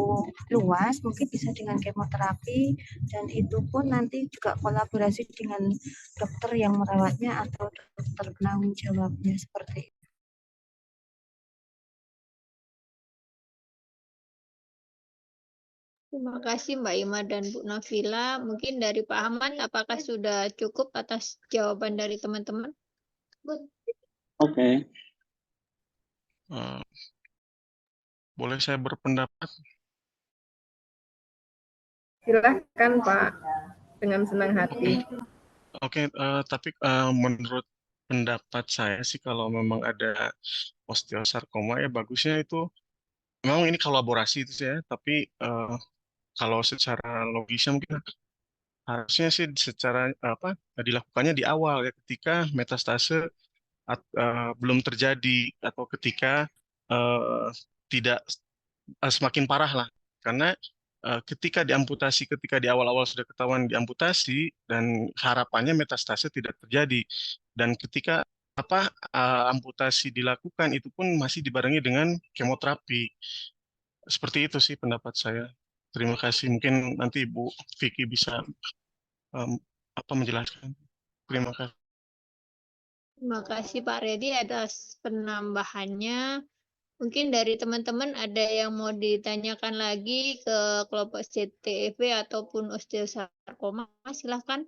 luas, mungkin bisa dengan kemoterapi dan itu pun nanti juga kolaborasi dengan dokter yang merawatnya atau dokter penanggung jawabnya seperti itu. Terima kasih Mbak Ima dan Bu Nafila. Mungkin dari Pak Ahmad, apakah sudah cukup atas jawaban dari teman-teman? Oke. Eh, boleh saya berpendapat? Silahkan Pak, dengan senang hati. Oke, tapi menurut pendapat saya sih kalau memang ada osteosarkoma ya bagusnya itu memang ini kolaborasi itu sih ya, tapi kalau secara logisnya mungkin harusnya sih secara apa dilakukannya di awal ya ketika metastase belum terjadi atau ketika eh, tidak semakin parah lah. Karena ketika diamputasi, ketika di awal-awal sudah ketahuan diamputasi dan harapannya metastase tidak terjadi. Dan ketika amputasi dilakukan itu pun masih dibarengi dengan kemoterapi. Seperti itu sih pendapat saya. Terima kasih. Mungkin nanti Ibu Vicky bisa em, menjelaskan. Terima kasih. Terima kasih Pak Redi atas penambahannya. Mungkin dari teman-teman ada yang mau ditanyakan lagi ke kelompok CTEV ataupun osteosarkoma, silahkan.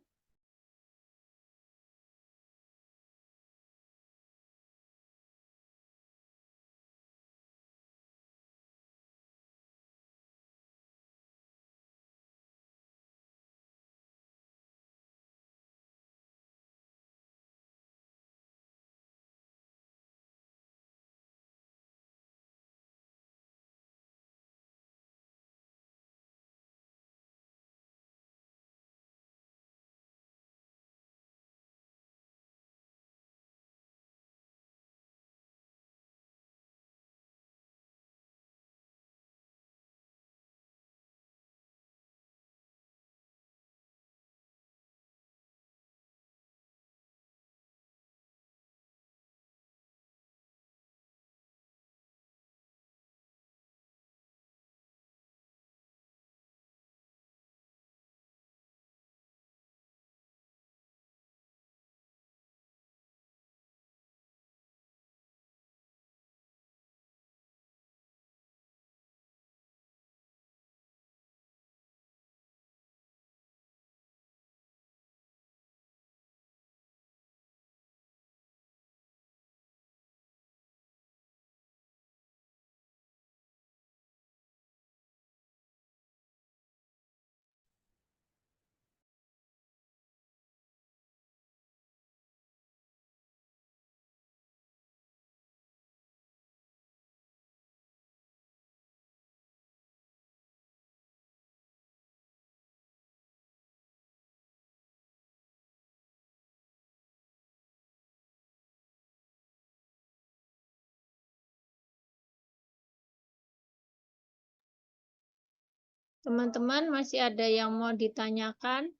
Teman-teman masih ada yang mau ditanyakan?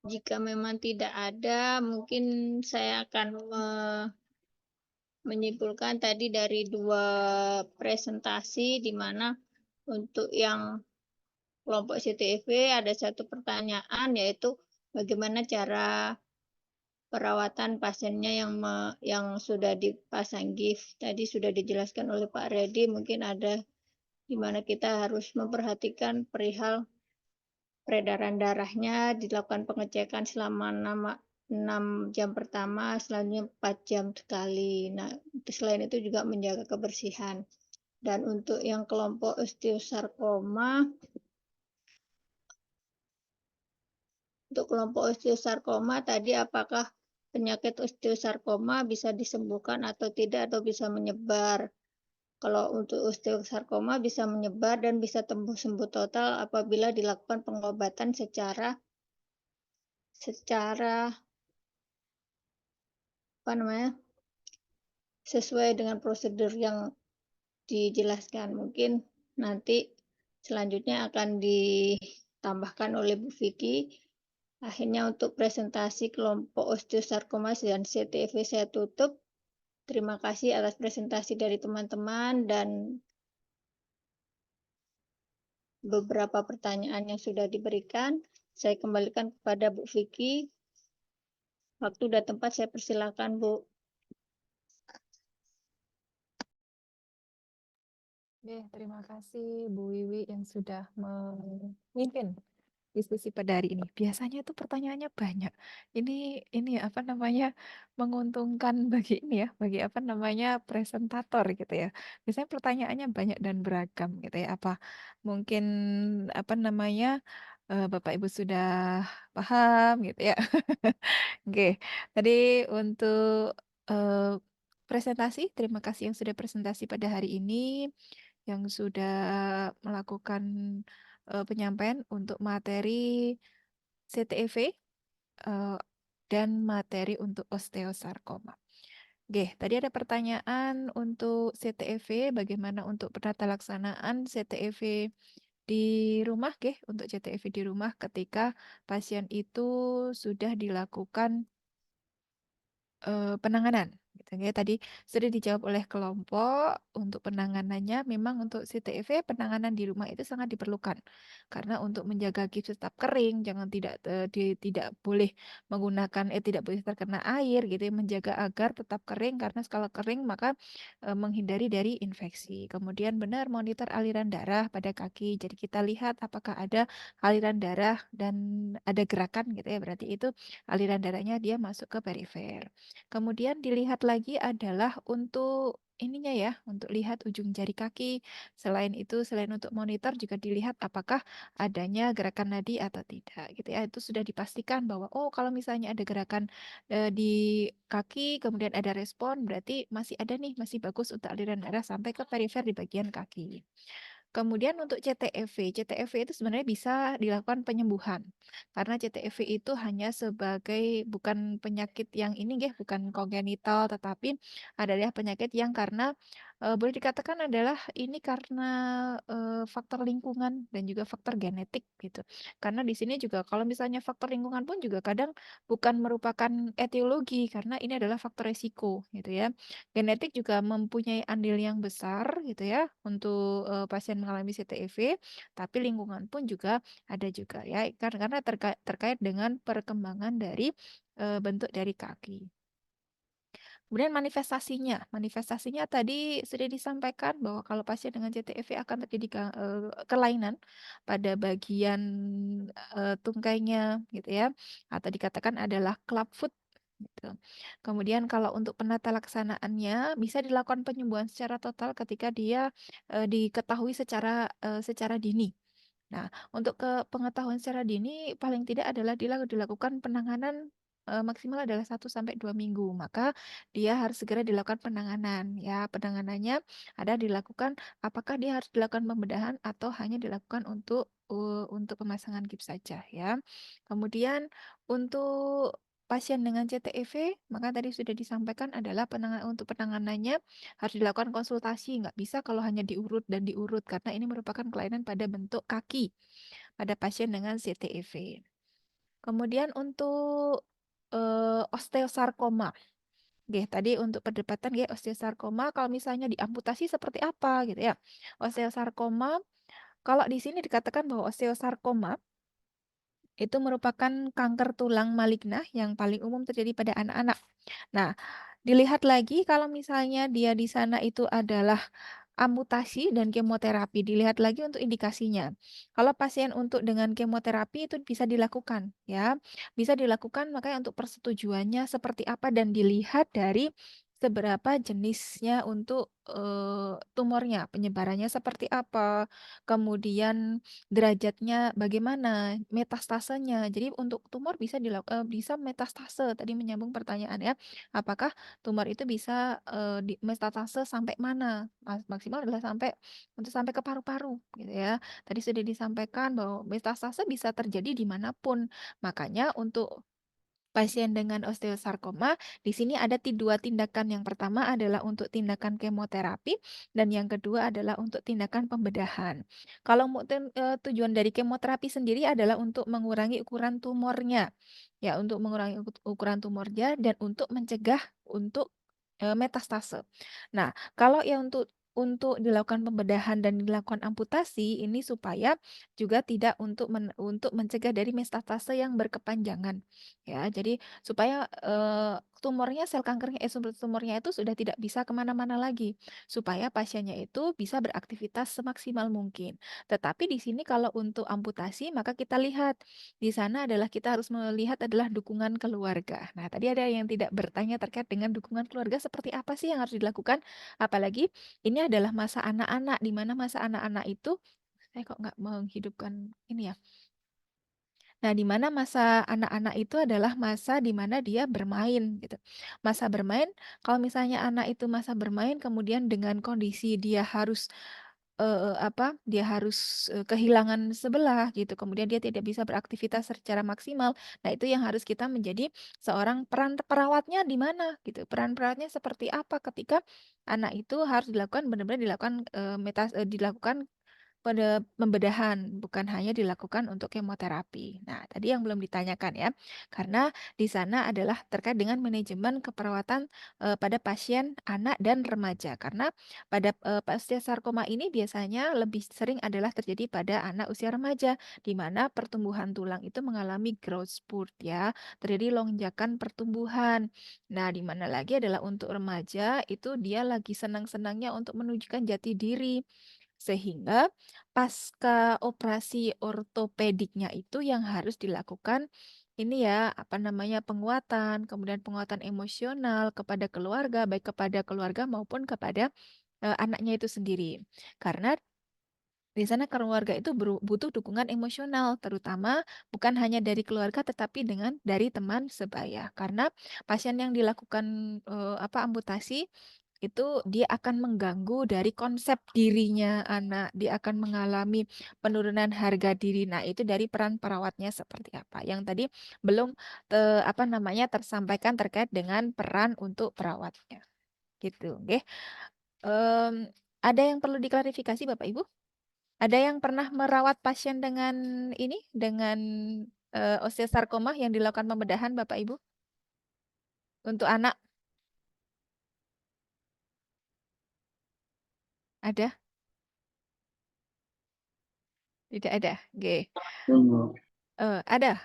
Jika memang tidak ada, mungkin saya akan menyimpulkan tadi dari dua presentasi di mana untuk yang kelompok CTV ada satu pertanyaan yaitu bagaimana cara perawatan pasiennya yang sudah dipasang gift. Tadi sudah dijelaskan oleh Pak Redi, mungkin ada di mana kita harus memperhatikan perihal peredaran darahnya, dilakukan pengecekan selama 6 jam pertama, selanjutnya 4 jam sekali. Nah, selain itu juga menjaga kebersihan. Dan untuk yang kelompok osteosarkoma, tadi apakah penyakit osteosarkoma bisa disembuhkan atau tidak atau bisa menyebar? Kalau untuk osteosarkoma bisa menyebar dan bisa sembuh total apabila dilakukan pengobatan secara sesuai dengan prosedur yang dijelaskan. Mungkin nanti selanjutnya akan ditambahkan oleh Bu Vicky. Akhirnya untuk presentasi kelompok osteosarkoma dan CTV saya tutup. Terima kasih atas presentasi dari teman-teman dan beberapa pertanyaan yang sudah diberikan. Saya kembalikan kepada Bu Vicky. Waktu dan tempat saya persilakan, Bu. Oke, terima kasih Bu Wiwi yang sudah memimpin diskusi pada hari ini. Biasanya itu pertanyaannya banyak. Ini apa namanya, menguntungkan bagi ini ya, bagi apa namanya, presentator gitu ya. Biasanya pertanyaannya banyak dan beragam gitu ya. Apa mungkin apa namanya, Bapak Ibu sudah paham gitu ya. Oke, tadi untuk eh, presentasi, terima kasih yang sudah presentasi pada hari ini, yang sudah melakukan penyampaian untuk materi CTEV dan materi untuk osteosarkoma. Oke, tadi ada pertanyaan untuk CTEV, bagaimana untuk penata laksanaan CTEV di rumah, untuk CTEV di rumah ketika pasien itu sudah dilakukan penanganan gitu ya. Tadi sudah dijawab oleh kelompok untuk penanganannya. Memang untuk CTEV penanganan di rumah itu sangat diperlukan karena untuk menjaga gips tetap kering, jangan tidak boleh menggunakan tidak boleh terkena air gitu ya, menjaga agar tetap kering karena kalau kering maka menghindari dari infeksi. Kemudian benar monitor aliran darah pada kaki. Jadi kita lihat apakah ada aliran darah dan ada gerakan gitu ya, berarti itu aliran darahnya dia masuk ke perifer. Kemudian dilihat lagi adalah untuk ininya ya, untuk lihat ujung jari kaki. Selain itu, selain untuk monitor juga dilihat apakah adanya gerakan nadi atau tidak gitu ya. Itu sudah dipastikan bahwa oh kalau misalnya ada gerakan di kaki kemudian ada respon berarti masih ada nih, masih bagus untuk aliran darah sampai ke perifer di bagian kaki. Kemudian untuk CTEV itu sebenarnya bisa dilakukan penyembuhan. Karena CTEV itu hanya sebagai bukan penyakit yang ini bukan kongenital, tetapi adalah penyakit yang karena boleh dikatakan adalah ini karena faktor lingkungan dan juga faktor genetik gitu. Karena di sini juga kalau misalnya faktor lingkungan pun juga kadang bukan merupakan etiologi karena ini adalah faktor resiko gitu ya. Genetik juga mempunyai andil yang besar gitu ya untuk pasien mengalami CTEV, tapi lingkungan pun juga ada juga ya karena terkait dengan perkembangan dari bentuk dari kaki. Kemudian manifestasinya tadi sudah disampaikan bahwa kalau pasien dengan CTEV akan terjadi kelainan pada bagian tungkainya gitu ya, atau dikatakan adalah clubfoot gitu. Kemudian kalau untuk penata laksanaannya bisa dilakukan penyembuhan secara total ketika dia diketahui secara dini. Nah, untuk pengetahuan secara dini paling tidak adalah dilakukan penanganan maksimal adalah 1 sampai 2 minggu. Maka dia harus segera dilakukan penanganan. Ya, penanganannya ada dilakukan apakah dia harus dilakukan pembedahan atau hanya dilakukan untuk pemasangan gips saja ya. Kemudian untuk pasien dengan CTEV, maka tadi sudah disampaikan adalah untuk penanganannya harus dilakukan konsultasi, nggak bisa kalau hanya diurut dan diurut karena ini merupakan kelainan pada bentuk kaki pada pasien dengan CTEV. Kemudian untuk osteosarkoma. Oke, tadi untuk perdebatan osteosarkoma kalau misalnya diamputasi seperti apa gitu ya. Osteosarkoma kalau di sini dikatakan bahwa osteosarkoma itu merupakan kanker tulang maligna yang paling umum terjadi pada anak-anak. Nah, dilihat lagi kalau misalnya dia di sana itu adalah amputasi dan kemoterapi, dilihat lagi untuk indikasinya. Kalau pasien untuk dengan kemoterapi itu bisa dilakukan ya. Bisa dilakukan makanya untuk persetujuannya seperti apa dan dilihat dari seberapa jenisnya untuk tumornya, penyebarannya seperti apa, kemudian derajatnya bagaimana, metastasenya. Jadi untuk tumor bisa metastase. Tadi menyambung pertanyaan ya, apakah tumor itu bisa di metastase sampai mana? Maksimal adalah sampai ke paru-paru gitu ya. Tadi sudah disampaikan bahwa metastase bisa terjadi dimanapun. Makanya untuk pasien dengan osteosarkoma, di sini ada 2 tindakan. Yang pertama adalah untuk tindakan kemoterapi dan yang kedua adalah untuk tindakan pembedahan. Kalau tujuan dari kemoterapi sendiri adalah untuk mengurangi ukuran tumornya. Ya, untuk mengurangi ukuran tumornya dan untuk mencegah untuk metastase. Nah, kalau yang untuk dilakukan pembedahan dan dilakukan amputasi ini supaya juga tidak untuk mencegah dari metastase yang berkepanjangan. Ya, jadi supaya tumornya, sel kankernya, sumber tumornya itu sudah tidak bisa kemana-mana lagi, supaya pasiennya itu bisa beraktivitas semaksimal mungkin. Tetapi di sini kalau untuk amputasi, maka kita lihat di sana adalah kita harus melihat adalah dukungan keluarga. Nah, tadi ada yang tidak bertanya terkait dengan dukungan keluarga seperti apa sih yang harus dilakukan, apalagi ini adalah masa anak-anak, di mana masa anak-anak itu, saya kok nggak menghidupkan ini ya. Nah, di mana masa anak-anak itu adalah masa di mana dia bermain gitu. Masa bermain, kalau misalnya anak itu masa bermain kemudian dengan kondisi dia harus dia harus kehilangan sebelah gitu. Kemudian dia tidak bisa beraktivitas secara maksimal. Nah, itu yang harus kita menjadi seorang peran perawatnya di mana gitu. Peran perawatnya seperti apa ketika anak itu harus dilakukan benar-benar dilakukan dilakukan pada pembedahan, bukan hanya dilakukan untuk kemoterapi. Nah, tadi yang belum ditanyakan ya, karena di sana adalah terkait dengan manajemen keperawatan pada pasien anak dan remaja. Karena pada osteosarkoma ini biasanya lebih sering adalah terjadi pada anak usia remaja, di mana pertumbuhan tulang itu mengalami growth spurt ya, terjadi lonjakan pertumbuhan. Nah, di mana lagi adalah untuk remaja itu dia lagi senang-senangnya untuk menunjukkan jati diri. Sehingga pasca operasi ortopediknya itu yang harus dilakukan ini ya, apa namanya, penguatan, kemudian penguatan emosional kepada keluarga, baik kepada keluarga maupun kepada anaknya itu sendiri. Karena di sana keluarga itu butuh dukungan emosional, terutama bukan hanya dari keluarga tetapi dari teman sebaya. Karena pasien yang dilakukan amputasi itu dia akan mengganggu dari konsep dirinya anak, dia akan mengalami penurunan harga diri. Nah, itu dari peran perawatnya seperti apa. Yang tadi belum tersampaikan terkait dengan peran untuk perawatnya. Gitu, nggih. Ada yang perlu diklarifikasi Bapak Ibu? Ada yang pernah merawat pasien dengan osteosarkoma yang dilakukan pembedahan Bapak Ibu? Untuk anak? Ada? Tidak ada. Oke. Ada.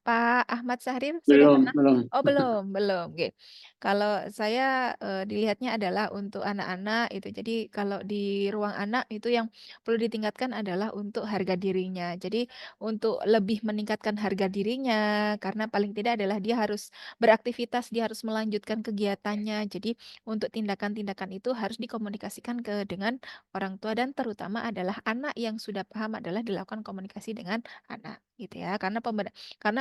Pak Ahmad Syahrir sudah Belum, pernah? belum. Oh, belum. Oke. Kalau saya dilihatnya adalah untuk anak-anak itu. Jadi kalau di ruang anak itu yang perlu ditingkatkan adalah untuk harga dirinya. Jadi untuk lebih meningkatkan harga dirinya karena paling tidak adalah dia harus beraktivitas, dia harus melanjutkan kegiatannya. Jadi untuk tindakan-tindakan itu harus dikomunikasikan dengan orang tua dan terutama adalah anak yang sudah paham adalah dilakukan komunikasi dengan anak gitu ya karena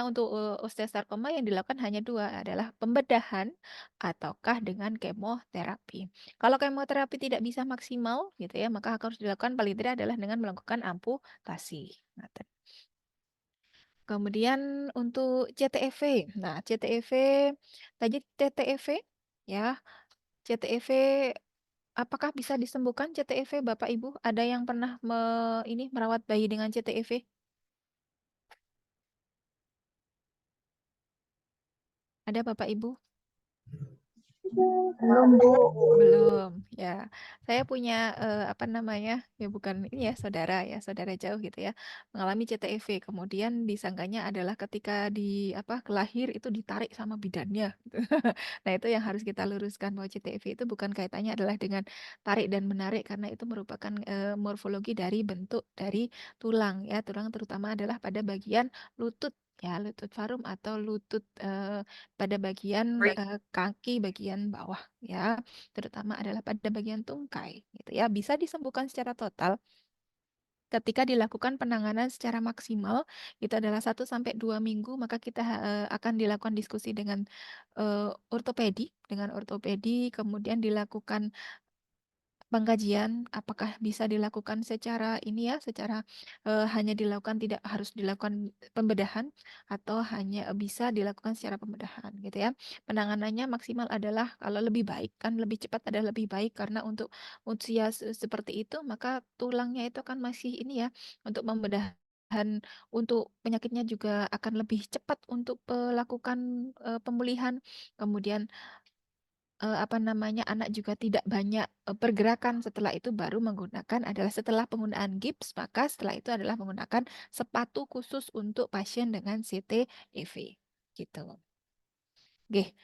untuk osteosarkoma yang dilakukan hanya dua adalah pembedahan ataukah dengan kemoterapi. Kalau kemoterapi tidak bisa maksimal gitu ya maka harus dilakukan paling tidak adalah dengan melakukan amputasi. Kemudian untuk CTEV. Nah, CTEV ya. CTEV apakah bisa disembuhkan CTEV Bapak Ibu? Ada yang pernah merawat bayi dengan CTEV? Ada Bapak Ibu? Belum ya. Saya punya ya bukan ini ya saudara jauh gitu ya, mengalami CTEV. Kemudian disangkanya adalah ketika kelahir itu ditarik sama bidannya. Gitu. Nah, itu yang harus kita luruskan bahwa CTEV itu bukan kaitannya adalah dengan tarik dan menarik karena itu merupakan morfologi dari bentuk dari tulang ya. Tulang terutama adalah pada bagian lutut ya, lutut farum atau lutut pada bagian kaki bagian bawah ya, terutama adalah pada bagian tungkai gitu ya. Bisa disembuhkan secara total ketika dilakukan penanganan secara maksimal itu adalah 1 sampai 2 minggu, maka kita akan dilakukan diskusi dengan ortopedi kemudian dilakukan pengkajian apakah bisa dilakukan secara hanya dilakukan tidak harus dilakukan pembedahan atau hanya bisa dilakukan secara pembedahan gitu ya. Penanganannya maksimal adalah kalau lebih baik kan lebih cepat adalah lebih baik karena untuk usia seperti itu maka tulangnya itu kan masih ini ya untuk pembedahan untuk penyakitnya juga akan lebih cepat untuk melakukan pemulihan. Kemudian anak juga tidak banyak pergerakan. Setelah itu baru setelah penggunaan gips, maka setelah itu adalah menggunakan sepatu khusus untuk pasien dengan CTEV gitu. Oke.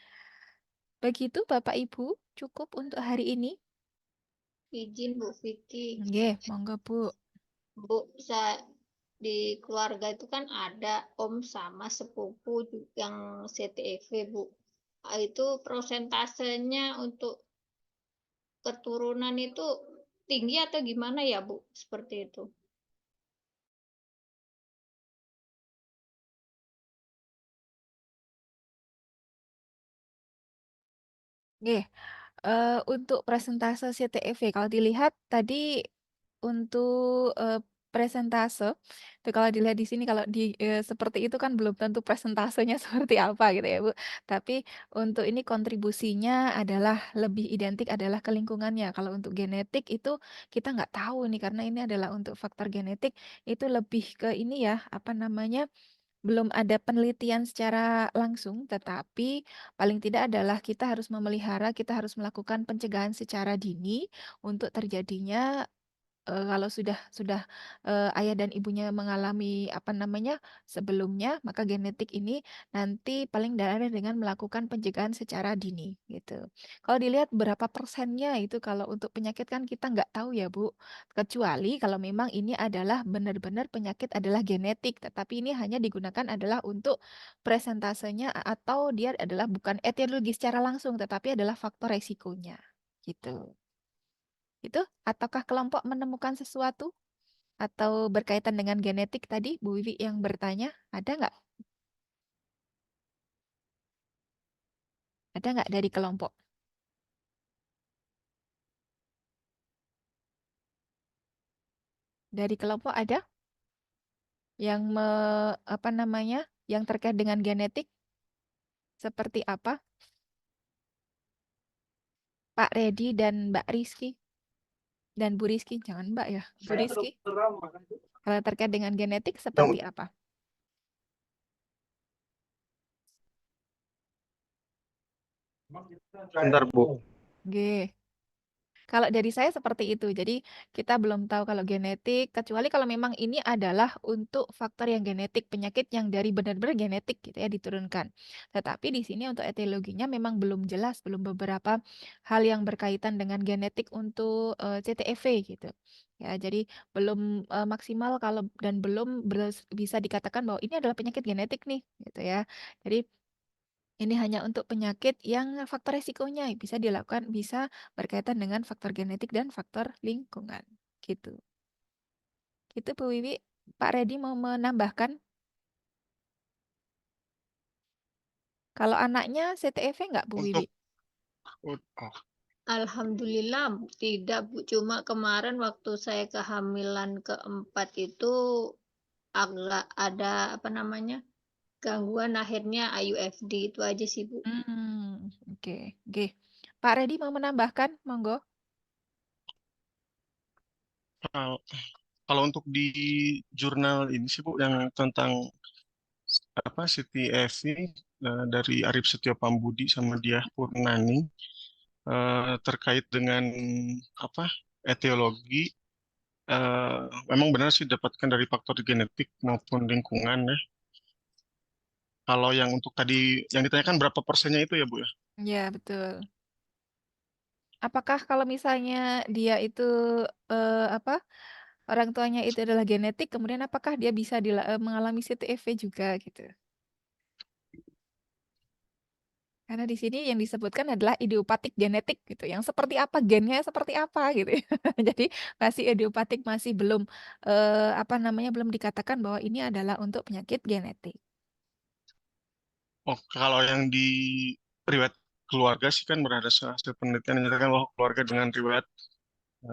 Begitu Bapak Ibu, cukup untuk hari ini? Izin Bu Vicky. Nggih, monggo Bu. Bu, di keluarga itu kan ada om sama sepupu yang CTV, Bu. Itu prosentasenya untuk keturunan itu tinggi atau gimana ya, Bu? Seperti itu. Nggih, untuk presentase CTEV kalau dilihat tadi untuk, presentase itu kalau dilihat di sini kalau seperti itu kan belum tentu presentasenya seperti apa gitu ya, Bu. Tapi untuk ini kontribusinya adalah lebih identik adalah ke lingkungannya. Kalau untuk genetik itu kita nggak tahu nih karena ini adalah untuk faktor genetik itu lebih ke ini ya, apa namanya, belum ada penelitian secara langsung, tetapi paling tidak adalah kita harus memelihara, kita harus melakukan pencegahan secara dini untuk terjadinya kalau sudah, ayah dan ibunya mengalami, apa namanya, sebelumnya, maka genetik ini nanti paling tidak dengan melakukan pencegahan secara dini, gitu. Kalau dilihat berapa persennya itu kalau untuk penyakit kan kita nggak tahu ya, Bu. Kecuali kalau memang ini adalah benar-benar penyakit adalah genetik, tetapi ini hanya digunakan adalah untuk presentasenya atau dia adalah bukan etiologi secara langsung, tetapi adalah faktor resikonya, gitu. Itu, ataukah kelompok menemukan sesuatu? Atau berkaitan dengan genetik tadi, Bu Wiwi yang bertanya, ada nggak? Ada nggak dari kelompok? Dari kelompok ada yang apa namanya, yang terkait dengan genetik? Seperti apa? Pak Redi dan Mbak Rizky? Dan Bu Rizky, jangan Mbak ya, Bu Rizky. Kalau terkait dengan genetik seperti apa? Bentar, Bu. Oke. Kalau dari saya seperti itu. Jadi kita belum tahu kalau genetik, kecuali kalau memang ini adalah untuk faktor yang genetik, penyakit yang dari benar-benar genetik gitu ya diturunkan. Tetapi di sini untuk etiologinya memang belum jelas, belum beberapa hal yang berkaitan dengan genetik untuk CTEV gitu. Ya, jadi belum maksimal kalau dan belum bisa dikatakan bahwa ini adalah penyakit genetik nih gitu ya. Jadi ini hanya untuk penyakit yang faktor resikonya bisa dilakukan, bisa berkaitan dengan faktor genetik dan faktor lingkungan. Gitu. Gitu Bu Wiwi. Pak Redi mau menambahkan? Kalau anaknya CTEV nggak Bu Wiwi? Alhamdulillah tidak, Bu. Cuma kemarin waktu saya kehamilan keempat itu agak ada apa namanya, gangguan akhirnya IUFD itu aja sih, Bu. Oke. Oke. Pak Redi mau menambahkan? Monggo. Kalau untuk di jurnal ini sih Bu yang tentang apa CTFV dari Arif Setio Pambudi sama Diah Purnani terkait dengan apa etiologi memang benar sih dapatkan dari faktor genetik maupun lingkungan ya. Kalau yang untuk tadi yang ditanyakan berapa persennya itu ya Bu ya? Ya, betul. Apakah kalau misalnya dia itu apa orang tuanya itu adalah genetik, kemudian apakah dia bisa mengalami CTEV juga gitu? Karena di sini yang disebutkan adalah idiopatik genetik gitu, yang seperti apa gennya seperti apa gitu ya. Jadi masih idiopatik masih belum apa namanya belum dikatakan bahwa ini adalah untuk penyakit genetik. Oh, kalau yang di riwayat keluarga sih kan berdasarkan hasil penelitian yang menyatakan bahwa keluarga dengan riwayat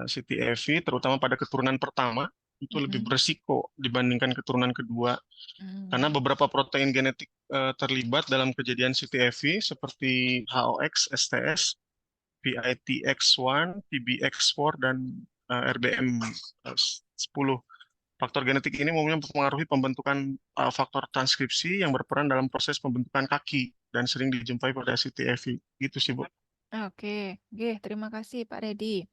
CTEV terutama pada keturunan pertama itu lebih berisiko dibandingkan keturunan kedua karena beberapa protein genetik terlibat dalam kejadian CTEV seperti HOX, STS, PITX1, PBX4 dan RBM10. Faktor genetik ini umumnya mempengaruhi pembentukan faktor transkripsi yang berperan dalam proses pembentukan kaki dan sering dijumpai pada CTEV. Gitu sih, Bu. Oke, terima kasih Pak Redi.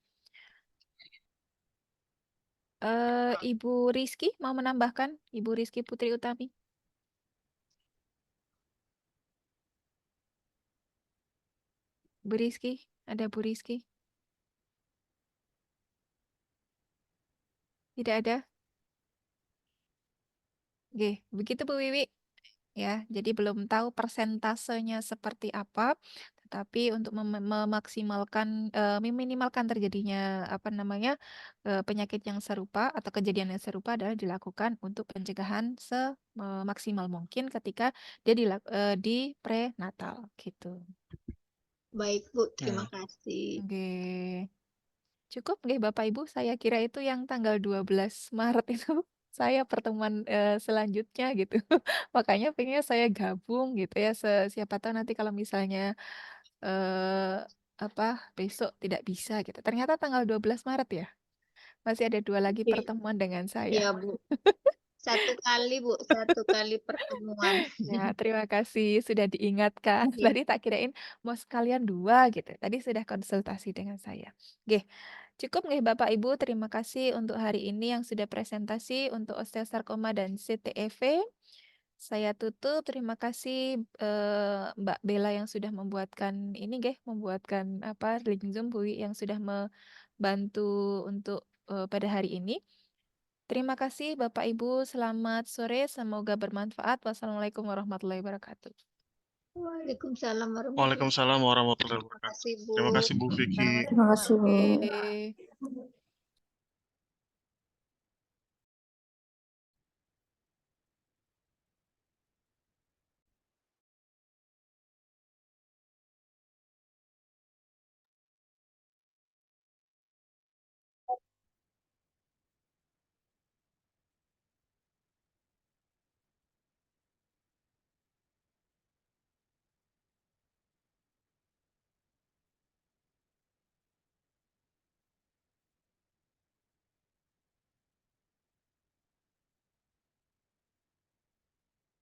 Ibu Rizky mau menambahkan? Ibu Rizky Putri Utami. Bu Rizky? Ada Bu Rizky? Tidak ada? Oke, begitu Bu Wiwi. Ya, jadi belum tahu persentasenya seperti apa, tetapi untuk memaksimalkan, meminimalkan terjadinya apa namanya penyakit yang serupa atau kejadian yang serupa adalah dilakukan untuk pencegahan semaksimal mungkin ketika dia di prenatal gitu. Baik, Bu. Terima kasih. Oke. Cukup nggih Bapak Ibu, saya kira itu yang tanggal 12 Maret itu saya pertemuan selanjutnya gitu. Makanya pengennya saya gabung gitu ya. Siapa tahu nanti kalau misalnya apa besok tidak bisa gitu. Ternyata tanggal 12 Maret ya. Masih ada 2 lagi Oke. pertemuan dengan Iya, saya. Bu. Satu kali, Bu. Satu kali pertemuan. Ya, terima kasih sudah diingatkan. Iya. Tadi tak kirain mau sekalian 2 gitu. Tadi sudah konsultasi dengan saya. Oke. Cukup nggih Bapak Ibu, terima kasih untuk hari ini yang sudah presentasi untuk osteosarkoma dan CTEV. Saya tutup, terima kasih Mbak Bella yang sudah membuatkan ini membuatkan apa link Zoom, Bu yang sudah membantu untuk pada hari ini. Terima kasih Bapak Ibu, selamat sore, semoga bermanfaat. Wassalamualaikum warahmatullahi wabarakatuh. Waalaikumsalam warahmatullahi Waalaikumsalam warahmatullahi Terima wabarakatuh. kasih, Bu. Terima kasih Bu Vicky. Selamat Terima kasih, Bu. sore.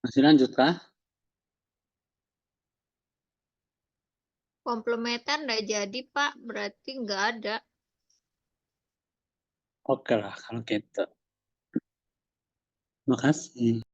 Masih lanjut kah? Komplementer nggak jadi, Pak. Berarti nggak ada. Oke lah kalau gitu. Terima kasih.